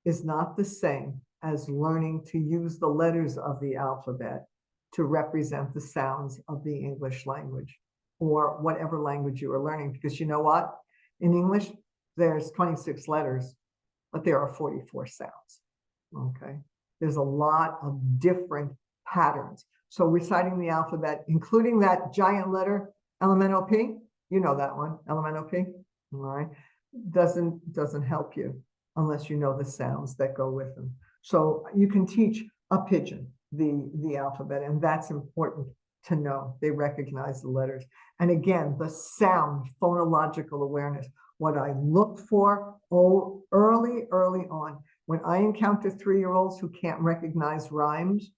[SPEAKER 2] is not the same as learning to use the letters of the alphabet to represent the sounds of the English language or whatever language you are learning. Because you know what? In English, there's 26 letters, but there are 44 sounds. Okay. There's a lot of different patterns. So reciting the alphabet, including that giant letter, elemental P, you know that one, elemental P, all right, doesn't help you unless you know the sounds that go with them. So you can teach a pigeon the alphabet, and that's important to know. They recognize the letters. And again, the sound, phonological awareness, what I look for early on. When I encounter 3-year-olds who can't recognize rhymes,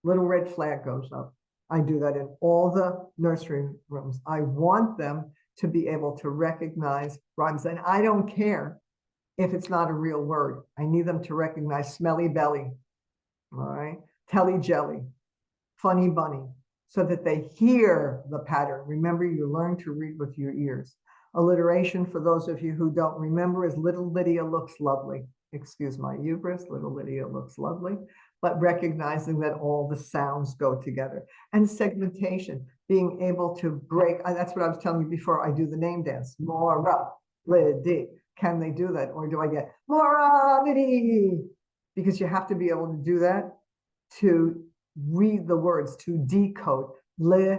[SPEAKER 2] little red flag goes up. I do that in all the nursery rooms. I want them to be able to recognize rhymes. And I don't care if it's not a real word. I need them to recognize smelly belly, all right, telly jelly, funny bunny, so that they hear the pattern. Remember, you learn to read with your ears. Alliteration, for those of you who don't remember, is little Lydia looks lovely. Excuse my hubris, little Lydia looks lovely, but recognizing that all the sounds go together. And segmentation, being able to break, that's what I was telling you before I do the name dance. Mora, Lidi. Can they do that? Or do I get Mora, Lidi? Because you have to be able to do that to read the words, to decode literacy.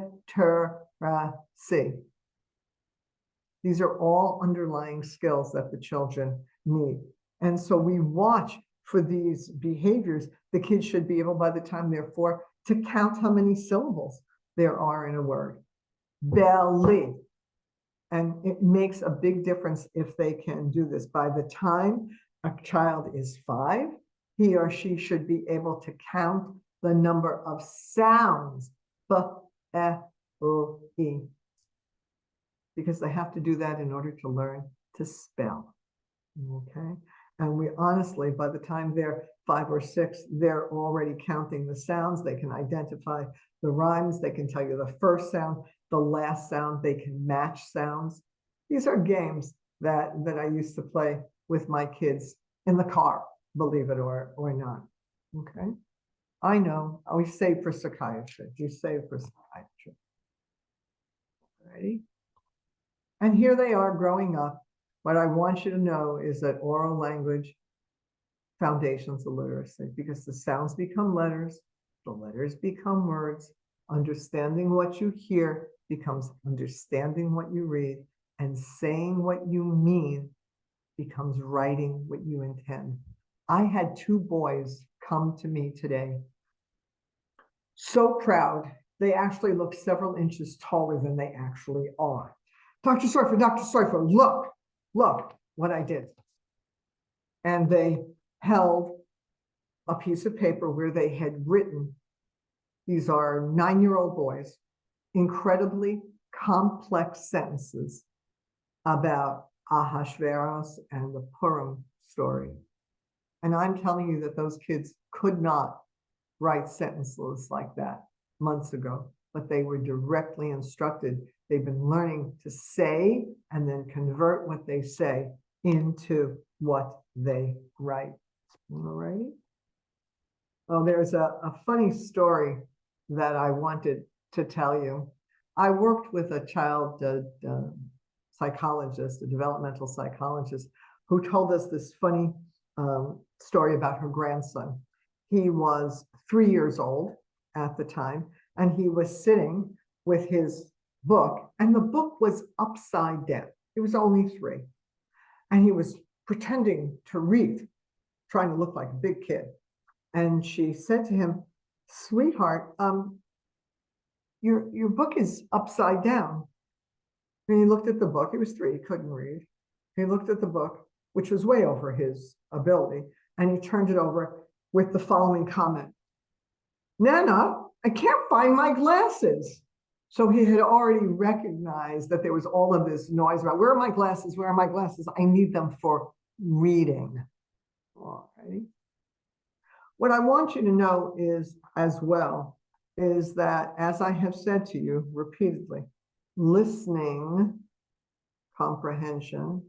[SPEAKER 2] These are all underlying skills that the children need. And so we watch for these behaviors. The kids should be able, by the time they're 4, to count how many syllables there are in a word. Belly. And it makes a big difference if they can do this. By the time a child is 5, he or she should be able to count the number of sounds. B, E, O, E. Because they have to do that in order to learn to spell. Okay. And we honestly, by the time they're 5 or 6, they're already counting the sounds. They can identify the rhymes. They can tell you the first sound, the last sound. They can match sounds. These are games that I used to play with my kids in the car, believe it or not. Okay. I know. We save for psychiatry. You save for psychiatry. Ready? And here they are growing up. What I want you to know is that oral language foundations of literacy, because the sounds become letters, the letters become words. Understanding what you hear becomes understanding what you read, and saying what you mean becomes writing what you intend. I had 2 boys come to me today, so proud. They actually look several inches taller than they actually are. Dr. Soifer, look what I did. And they held a piece of paper where they had written, these are 9-year-old boys, incredibly complex sentences about Ahasuerus and the Purim story. And I'm telling you that those kids could not write sentences like that months ago, but they were directly instructed. They've been learning to say and then convert what they say into what they write. All right. Well, there's a funny story that I wanted to tell you. I worked with a child psychologist, a developmental psychologist, who told us this funny story about her grandson. He was 3 years old at the time, and he was sitting with his book, and the book was upside down. He was only 3, and he was pretending to read, trying to look like a big kid. And she said to him, "Sweetheart, your book is upside down." And he looked at the book. He was 3, he couldn't read. He looked at the book, which was way over his ability, and he turned it over with the following comment: "Nana, I can't find my glasses." So he had already recognized that there was all of this noise about, where are my glasses? Where are my glasses? I need them for reading. All right. What I want you to know is, as well, is that, as I have said to you repeatedly, listening comprehension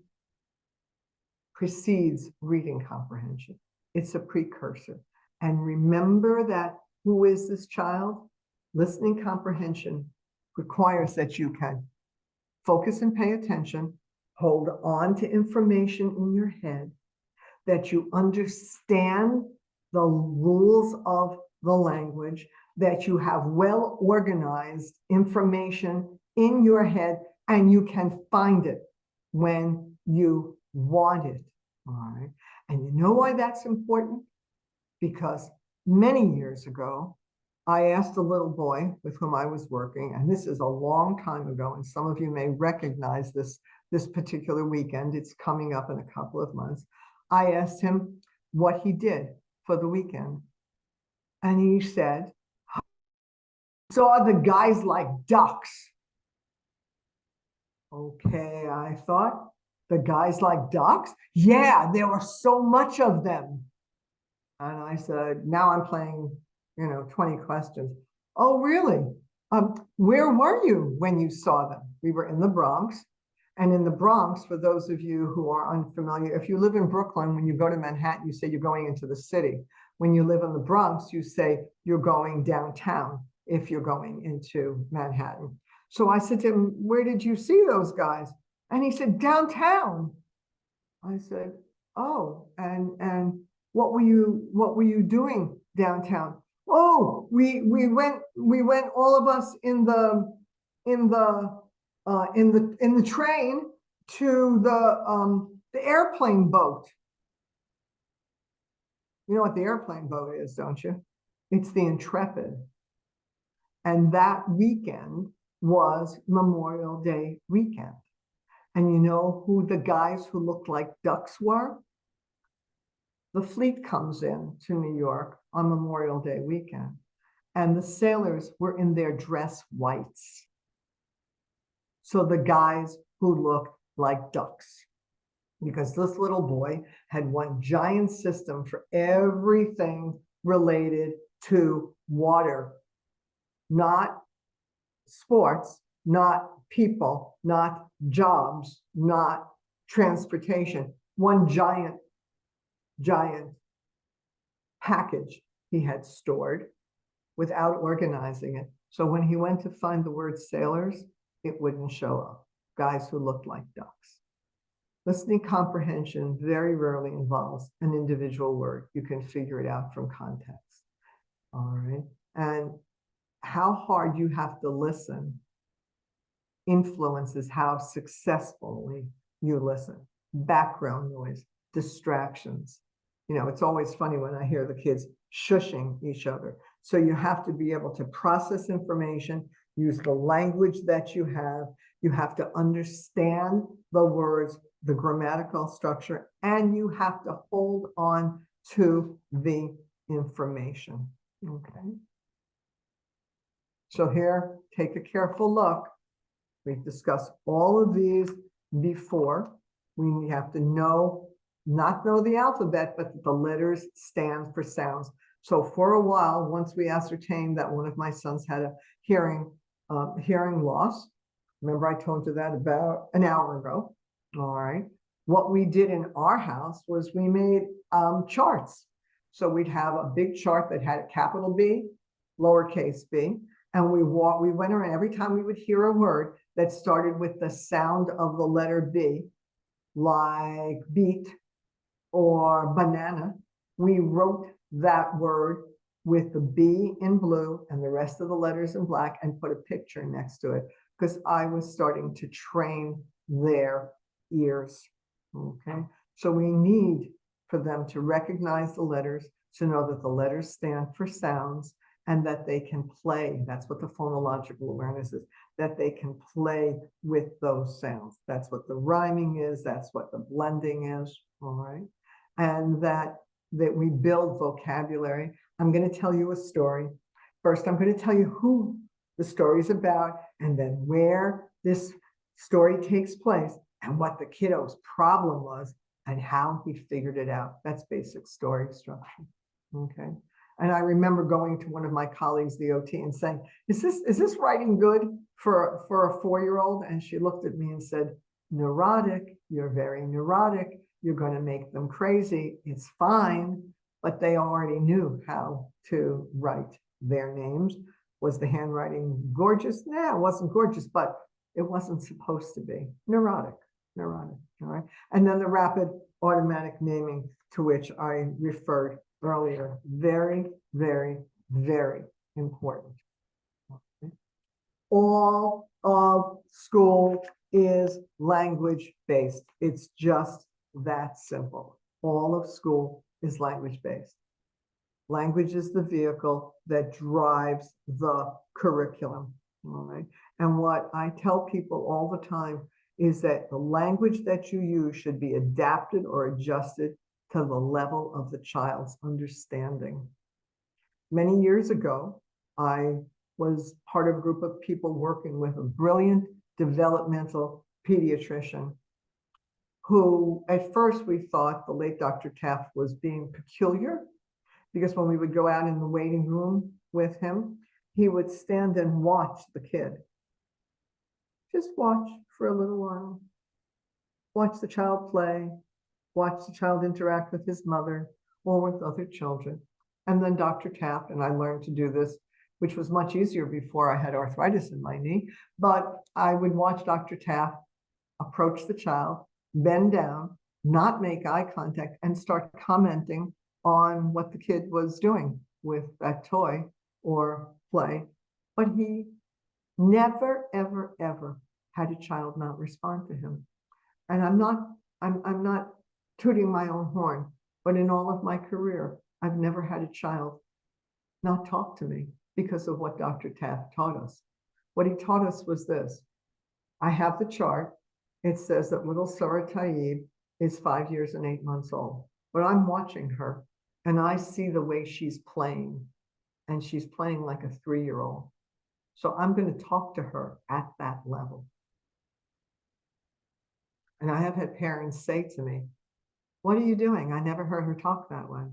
[SPEAKER 2] precedes reading comprehension. It's a precursor. And remember that, who is this child? Listening comprehension requires that you can focus and pay attention, hold on to information in your head, that you understand the rules of the language, that you have well organized information in your head, and you can find it when you want it. All right. And you know why that's important? Because many years ago, I asked a little boy with whom I was working, and this is a long time ago, and some of you may recognize this particular weekend. It's coming up in a couple of months. I asked him what he did for the weekend. And he said, "Saw the guys like ducks." Okay, I thought, the guys like ducks? Yeah, there were so much of them. And I said, now I'm playing, 20 questions. "Oh, really? Where were you when you saw them?" "We were in the Bronx, And in the Bronx, for those of you who are unfamiliar, if you live in Brooklyn, when you go to Manhattan, you say you're going into the city. When you live in the Bronx, you say you're going downtown if you're going into Manhattan. So I said to him, where did you see those guys? And he said, downtown. I said, oh, and what were you doing downtown? Oh, we went all of us in the train to the airplane boat. You know what the airplane boat is, don't you? It's the Intrepid. And that weekend was Memorial Day weekend. And you know who the guys who looked like ducks were? The fleet comes in to New York on Memorial Day weekend, and the sailors were in their dress whites. So the guys who looked like ducks, because this little boy had one giant system for everything related to water, not sports, not people, not jobs, not transportation. One giant package he had stored without organizing it. So when he went to find the word sailors, it wouldn't show up. Guys who looked like ducks. Listening comprehension very rarely involves an individual word. You can figure it out from context. All right. And how hard you have to listen influences how successfully you listen. Background noise, distractions. You know, it's always funny when I hear the kids shushing each other. So you have to be able to process information, use the language that you have. You have to understand the words, the grammatical structure, and you have to hold on to the information. Okay. So here, take a careful look. We've discussed all of these before. We have to not know the alphabet, but the letters stand for sounds. So for a while, once we ascertained that one of my sons had a hearing loss, remember I told you that about an hour ago, all right? What we did in our house was we made charts. So we'd have a big chart that had a capital B, lowercase b, and we went around every time we would hear a word that started with the sound of the letter B, like beet or banana, we wrote that word with the B in blue and the rest of the letters in black and put a picture next to it because I was starting to train their ears. Okay, so we need for them to recognize the letters, to know that the letters stand for sounds and that they can play. That's what the phonological awareness is, that they can play with those sounds. That's what the rhyming is. That's what the blending is. All right. And that we build vocabulary. I'm going to tell you a story. First, I'm going to tell you who the story is about and then where this story takes place and what the kiddo's problem was and how he figured it out. That's basic story structure. Okay. And I remember going to one of my colleagues, the OT, and saying, is this writing good for a 4-year-old? And she looked at me and said, neurotic, you're very neurotic. You're going to make them crazy. It's fine. But they already knew how to write their names. Was the handwriting gorgeous? No, it wasn't gorgeous, but it wasn't supposed to be. Neurotic, all right? And then the rapid automatic naming to which I referred earlier. Very, very, very important. Okay. All of school is language-based. It's just that simple. All of school is language-based. Language is the vehicle that drives the curriculum. All right. And what I tell people all the time is that the language that you use should be adapted or adjusted to the level of the child's understanding. Many years ago, I was part of a group of people working with a brilliant developmental pediatrician who at first we thought the late Dr. Taft was being peculiar because when we would go out in the waiting room with him, he would stand and watch the kid. Just watch for a little while. watch the child play, watch the child interact with his mother or with other children. And then Dr. tapped, and I learned to do this, which was much easier before I had arthritis in my knee. But I would watch Dr. Taft approach the child, bend down, not make eye contact, and start commenting on what the kid was doing with that toy or play. But he never, ever, ever had a child not respond to him. And I'm not tooting my own horn, but in all of my career, I've never had a child not talk to me because of what Dr. Taft taught us. What he taught us was this. I have the chart. It says that little Sarah Taib is 5 years and 8 months old, but I'm watching her and I see the way she's playing, and she's playing like a 3-year-old. So I'm going to talk to her at that level. And I have had parents say to me, "What are you doing?" I never heard her talk that way,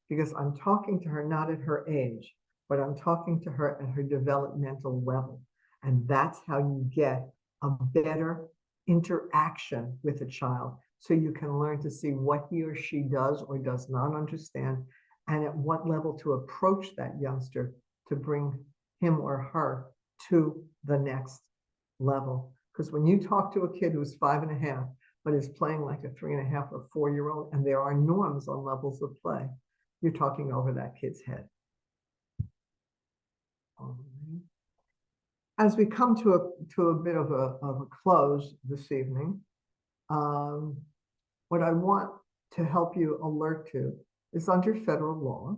[SPEAKER 2] because I'm talking to her not at her age, but I'm talking to her at her developmental level. And that's how you get a better interaction with a child. So you can learn to see what he or she does or does not understand, and at what level to approach that youngster to bring him or her to the next level. Because when you talk to a kid who's 5.5, but is playing like a 3.5 or 4-year-old, and there are norms on levels of play, you're talking over that kid's head. As we come to a bit of a close this evening, what I want to help you alert to is under federal law,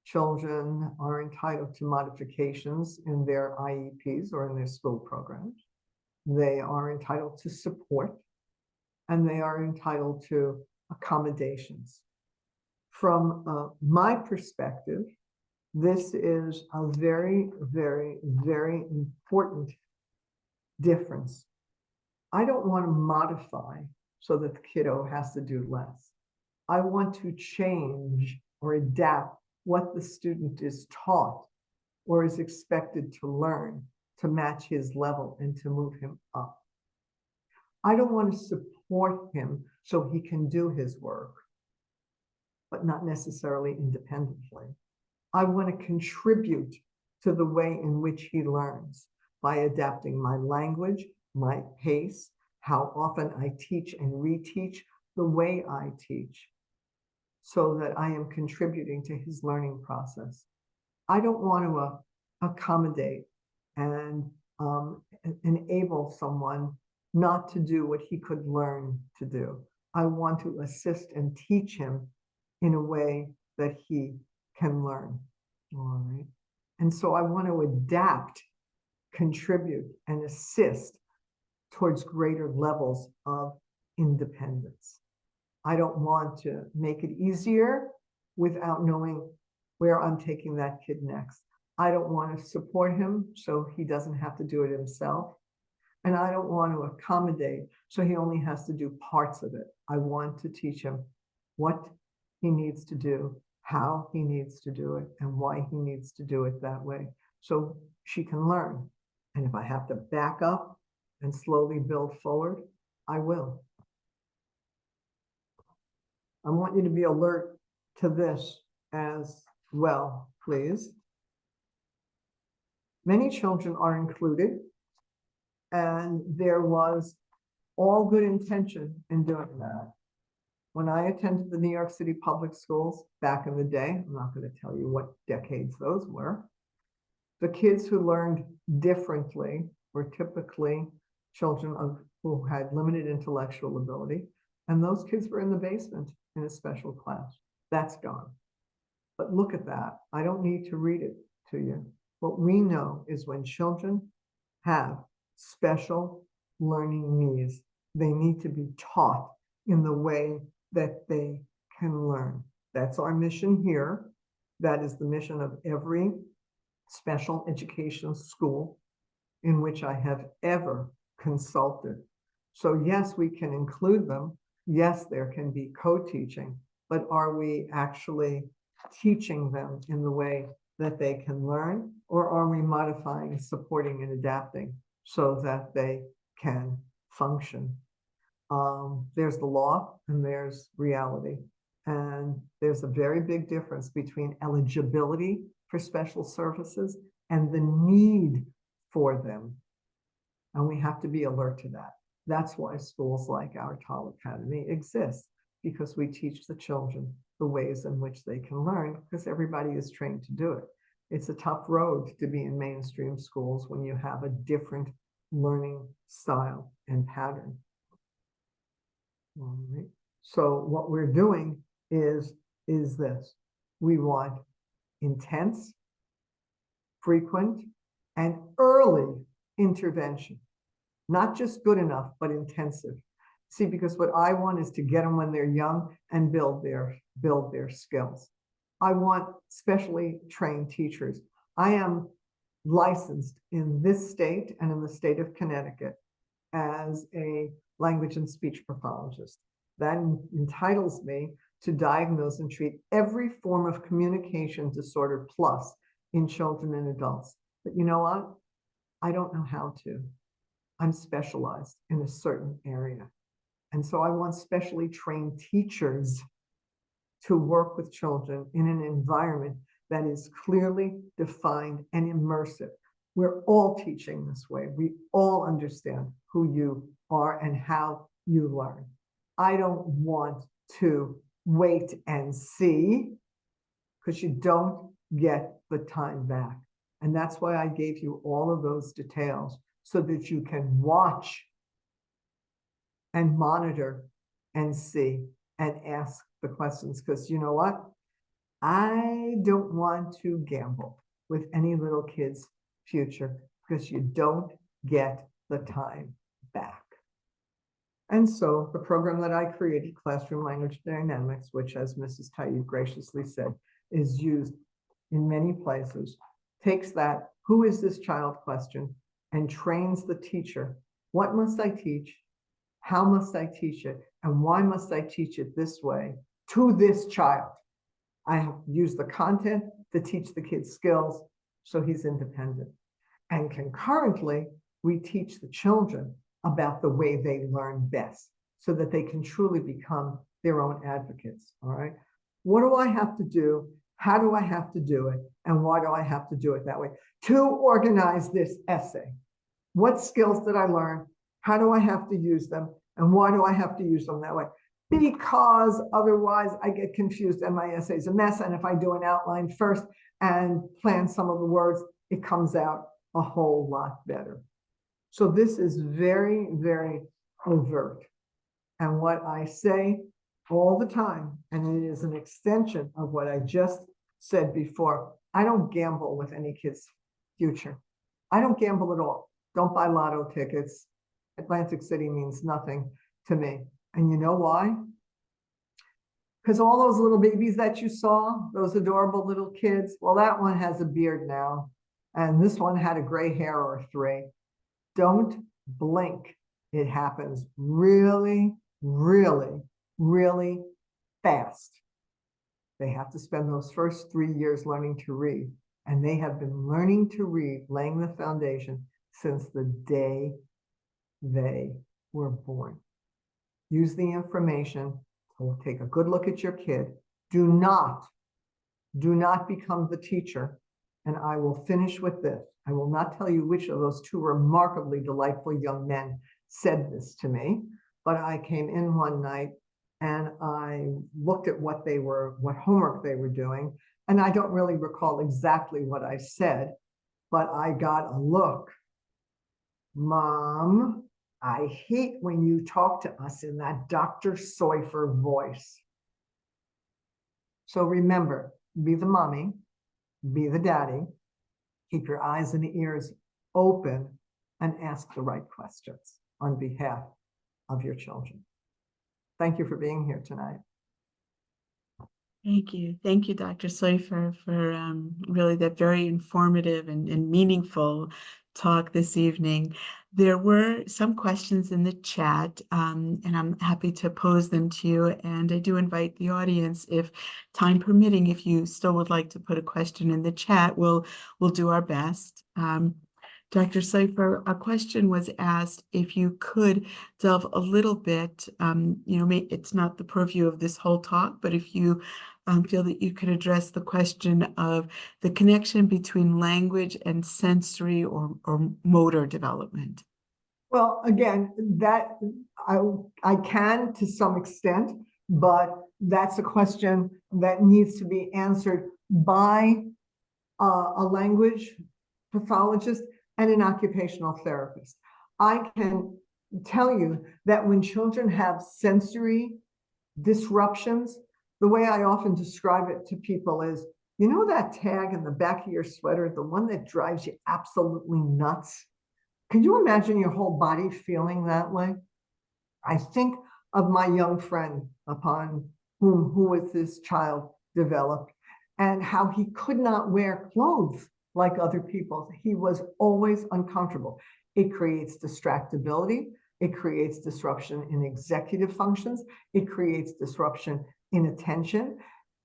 [SPEAKER 2] children are entitled to modifications in their IEPs or in their school programs. They are entitled to support, and they are entitled to accommodations. From my perspective, this is a very, very, very important difference. I don't want to modify so that the kiddo has to do less. I want to change or adapt what the student is taught or is expected to learn to match his level and to move him up. I don't want to support him so he can do his work, but not necessarily independently. I want to contribute to the way in which he learns by adapting my language, my pace, how often I teach and reteach, the way I teach, so that I am contributing to his learning process. I don't want to accommodate and enable someone not to do what he could learn to do. I want to assist and teach him in a way that he can learn. All right. And so I want to adapt, contribute, and assist towards greater levels of independence. I don't want to make it easier without knowing where I'm taking that kid next. I don't want to support him so he doesn't have to do it himself. And I don't want to accommodate so he only has to do parts of it. I want to teach him what he needs to do, how he needs to do it, and why he needs to do it that way, so she can learn. And if I have to back up and slowly build forward, I will. I want you to be alert to this as well, please. Many children are included, and there was all good intention in doing that. When I attended the New York City public schools back in the day, I'm not going to tell you what decades those were, the kids who learned differently were typically children who had limited intellectual ability, and those kids were in the basement in a special class. That's gone. But look at that. I don't need to read it to you. What we know is when children have special learning needs, they need to be taught in the way that they can learn. That's our mission here. That is the mission of every special education school in which I have ever consulted. So yes, we can include them. Yes, there can be co-teaching, but are we actually teaching them in the way that they can learn, or are we modifying, supporting, and adapting so that they can function? There's the law and there's reality. And there's a very big difference between eligibility for special services and the need for them. And we have to be alert to that. That's why schools like our TAL Academy exist, because we teach the children the ways in which they can learn, because everybody is trained to do it. It's a tough road to be in mainstream schools when you have a different learning style and pattern. All right. So what we're doing is this. We want intense, frequent, and early intervention. Not just good enough, but intensive. See, because what I want is to get them when they're young and build their skills. I want specially trained teachers. I am licensed in this state and in the state of Connecticut as a language and speech pathologist. That entitles me to diagnose and treat every form of communication disorder plus in children and adults. But you know what? I don't know how to. I'm specialized in a certain area. And so I want specially trained teachers to work with children in an environment that is clearly defined and immersive. We're all teaching this way. We all understand who you are and how you learn. I don't want to wait and see, because you don't get the time back. And that's why I gave you all of those details, so that you can watch and monitor and see and ask the questions. Because you know what? I don't want to gamble with any little kid's future, because you don't get the time back. And so the program that I created, Classroom Language Dynamics, which, as Mrs. Taib graciously said, is used in many places, takes that "who is this child" question and trains the teacher. What must I teach? How must I teach it? And why must I teach it this way to this child? I have used the content to teach the kid skills so he's independent. And concurrently, we teach the children about the way they learn best, so that they can truly become their own advocates. All right. What do I have to do? How do I have to do it? And why do I have to do it that way? To organize this essay. What skills did I learn? How do I have to use them? And why do I have to use them that way? Because otherwise I get confused and my essay's a mess. And if I do an outline first and plan some of the words, it comes out a whole lot better. So this is very, very overt. And what I say all the time, and it is an extension of what I just said before, I don't gamble with any kid's future. I don't gamble at all. Don't buy lotto tickets. Atlantic City means nothing to me. And you know why? Because all those little babies that you saw, those adorable little kids, well, that one has a beard now. And this one had a gray hair or three. Don't blink. It happens really, really, really fast. They have to spend those first 3 years learning to read. And they have been learning to read, laying the foundation since the day they were born. Use the information. Take a good look at your kid. Do not become the teacher. And I will finish with this. I will not tell you which of those two remarkably delightful young men said this to me, but I came in one night and I looked at what homework they were doing. And I don't really recall exactly what I said, but I got a look. Mom, I hate when you talk to us in that Dr. Soifer voice. So remember, be the mommy, be the daddy, keep your eyes and ears open, and ask the right questions on behalf of your children. Thank you for being here tonight.
[SPEAKER 1] Thank you. Thank you, Dr. Soifer, for really that very informative and meaningful talk this evening. There were some questions in the chat, and I'm happy to pose them to you. And I do invite the audience, if time permitting, if you still would like to put a question in the chat, we'll do our best. Dr. Soifer, a question was asked if you could delve a little bit, it's not the purview of this whole talk, but if you feel that you could address the question of the connection between language and sensory or motor development.
[SPEAKER 2] Well, again, that I can to some extent, but that's a question that needs to be answered by a language pathologist and an occupational therapist. I can tell you that when children have sensory disruptions, the way I often describe it to people is, you know that tag in the back of your sweater, the one that drives you absolutely nuts? Can you imagine your whole body feeling that way? I think of my young friend upon who this child developed, and how he could not wear clothes like other people. He was always uncomfortable. It creates distractibility. It creates disruption in executive functions. It creates disruption in attention.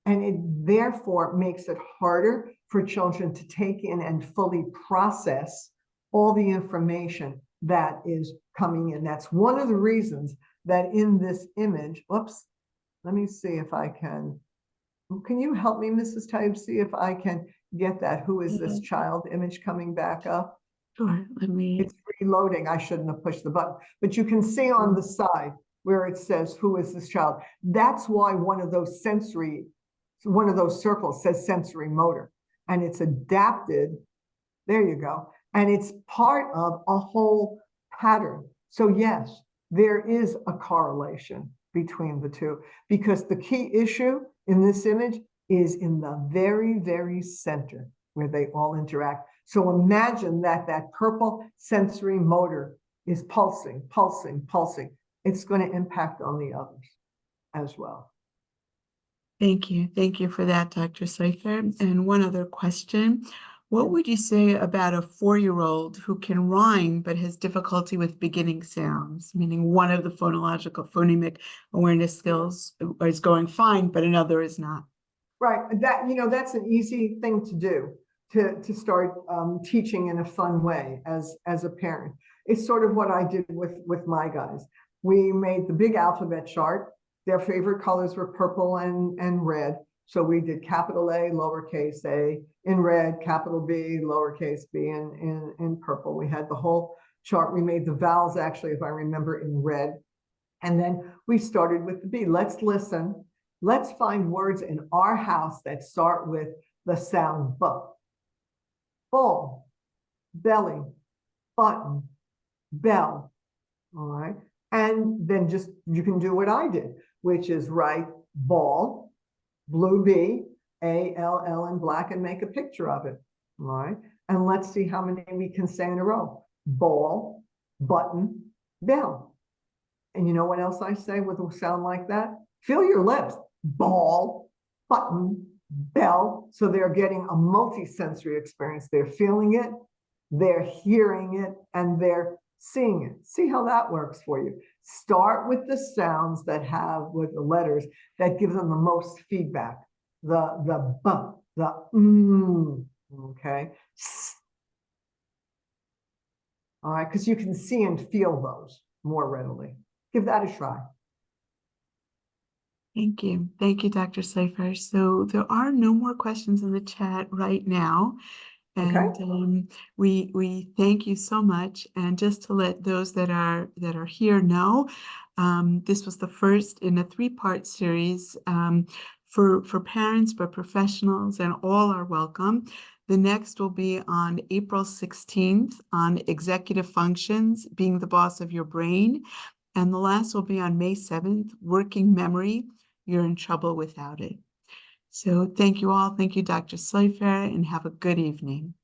[SPEAKER 2] And it therefore makes it harder for children to take in and fully process all the information that is coming in. That's one of the reasons that in this image, whoops, let me see if I can you help me, Mrs. Taib, see if I can get that who is this child image coming back up?
[SPEAKER 1] Sure,
[SPEAKER 2] It's reloading. I shouldn't have pushed the button, but you can see on the side where it says who is this child. That's why one of those circles says sensory motor, and it's adapted. There you go. And it's part of a whole pattern. So yes, there is a correlation between the two, because the key issue in this image is in the very, very center where they all interact. So imagine that purple sensory motor is pulsing, pulsing, pulsing. It's going to impact on the others as well.
[SPEAKER 1] Thank you. Thank you for that, Dr. Soifer. And one other question. What would you say about a 4-year-old who can rhyme but has difficulty with beginning sounds, meaning one of the phonemic awareness skills is going fine, but another is not?
[SPEAKER 2] Right. That's an easy thing to do, to start teaching in a fun way as a parent. It's sort of what I did with my guys. We made the big alphabet chart. Their favorite colors were purple and red. So we did capital A, lowercase a in red, capital B, lowercase b in purple. We had the whole chart. We made the vowels, actually, if I remember, in red. And then we started with the B. Let's listen. Let's find words in our house that start with the sound B. Bull, belly, button, bell. All right. And then you can do what I did, which is write ball, blue B, A-L-L in black, and make a picture of it. All right. And let's see how many we can say in a row. Ball, button, bell. And you know what else I say with a sound like that? Feel your lips. Ball, button, bell. So they're getting a multi-sensory experience. They're feeling it, they're hearing it, and they're seeing it. See how that works for you. Start with the sounds that have, with the letters that give them the most feedback. The b, the okay. All right, because you can see and feel those more readily. Give that a try.
[SPEAKER 1] Thank you. Thank you, Dr. Soifer. So there are no more questions in the chat right now. And we thank you so much. And just to let those that are here know, this was the first in a 3-part series for parents, but professionals and all are welcome. The next will be on April 16th on executive functions, being the boss of your brain. And the last will be on May 7th, working memory. You're in trouble without it. So thank you all. Thank you, Dr. Soifer, and have a good evening.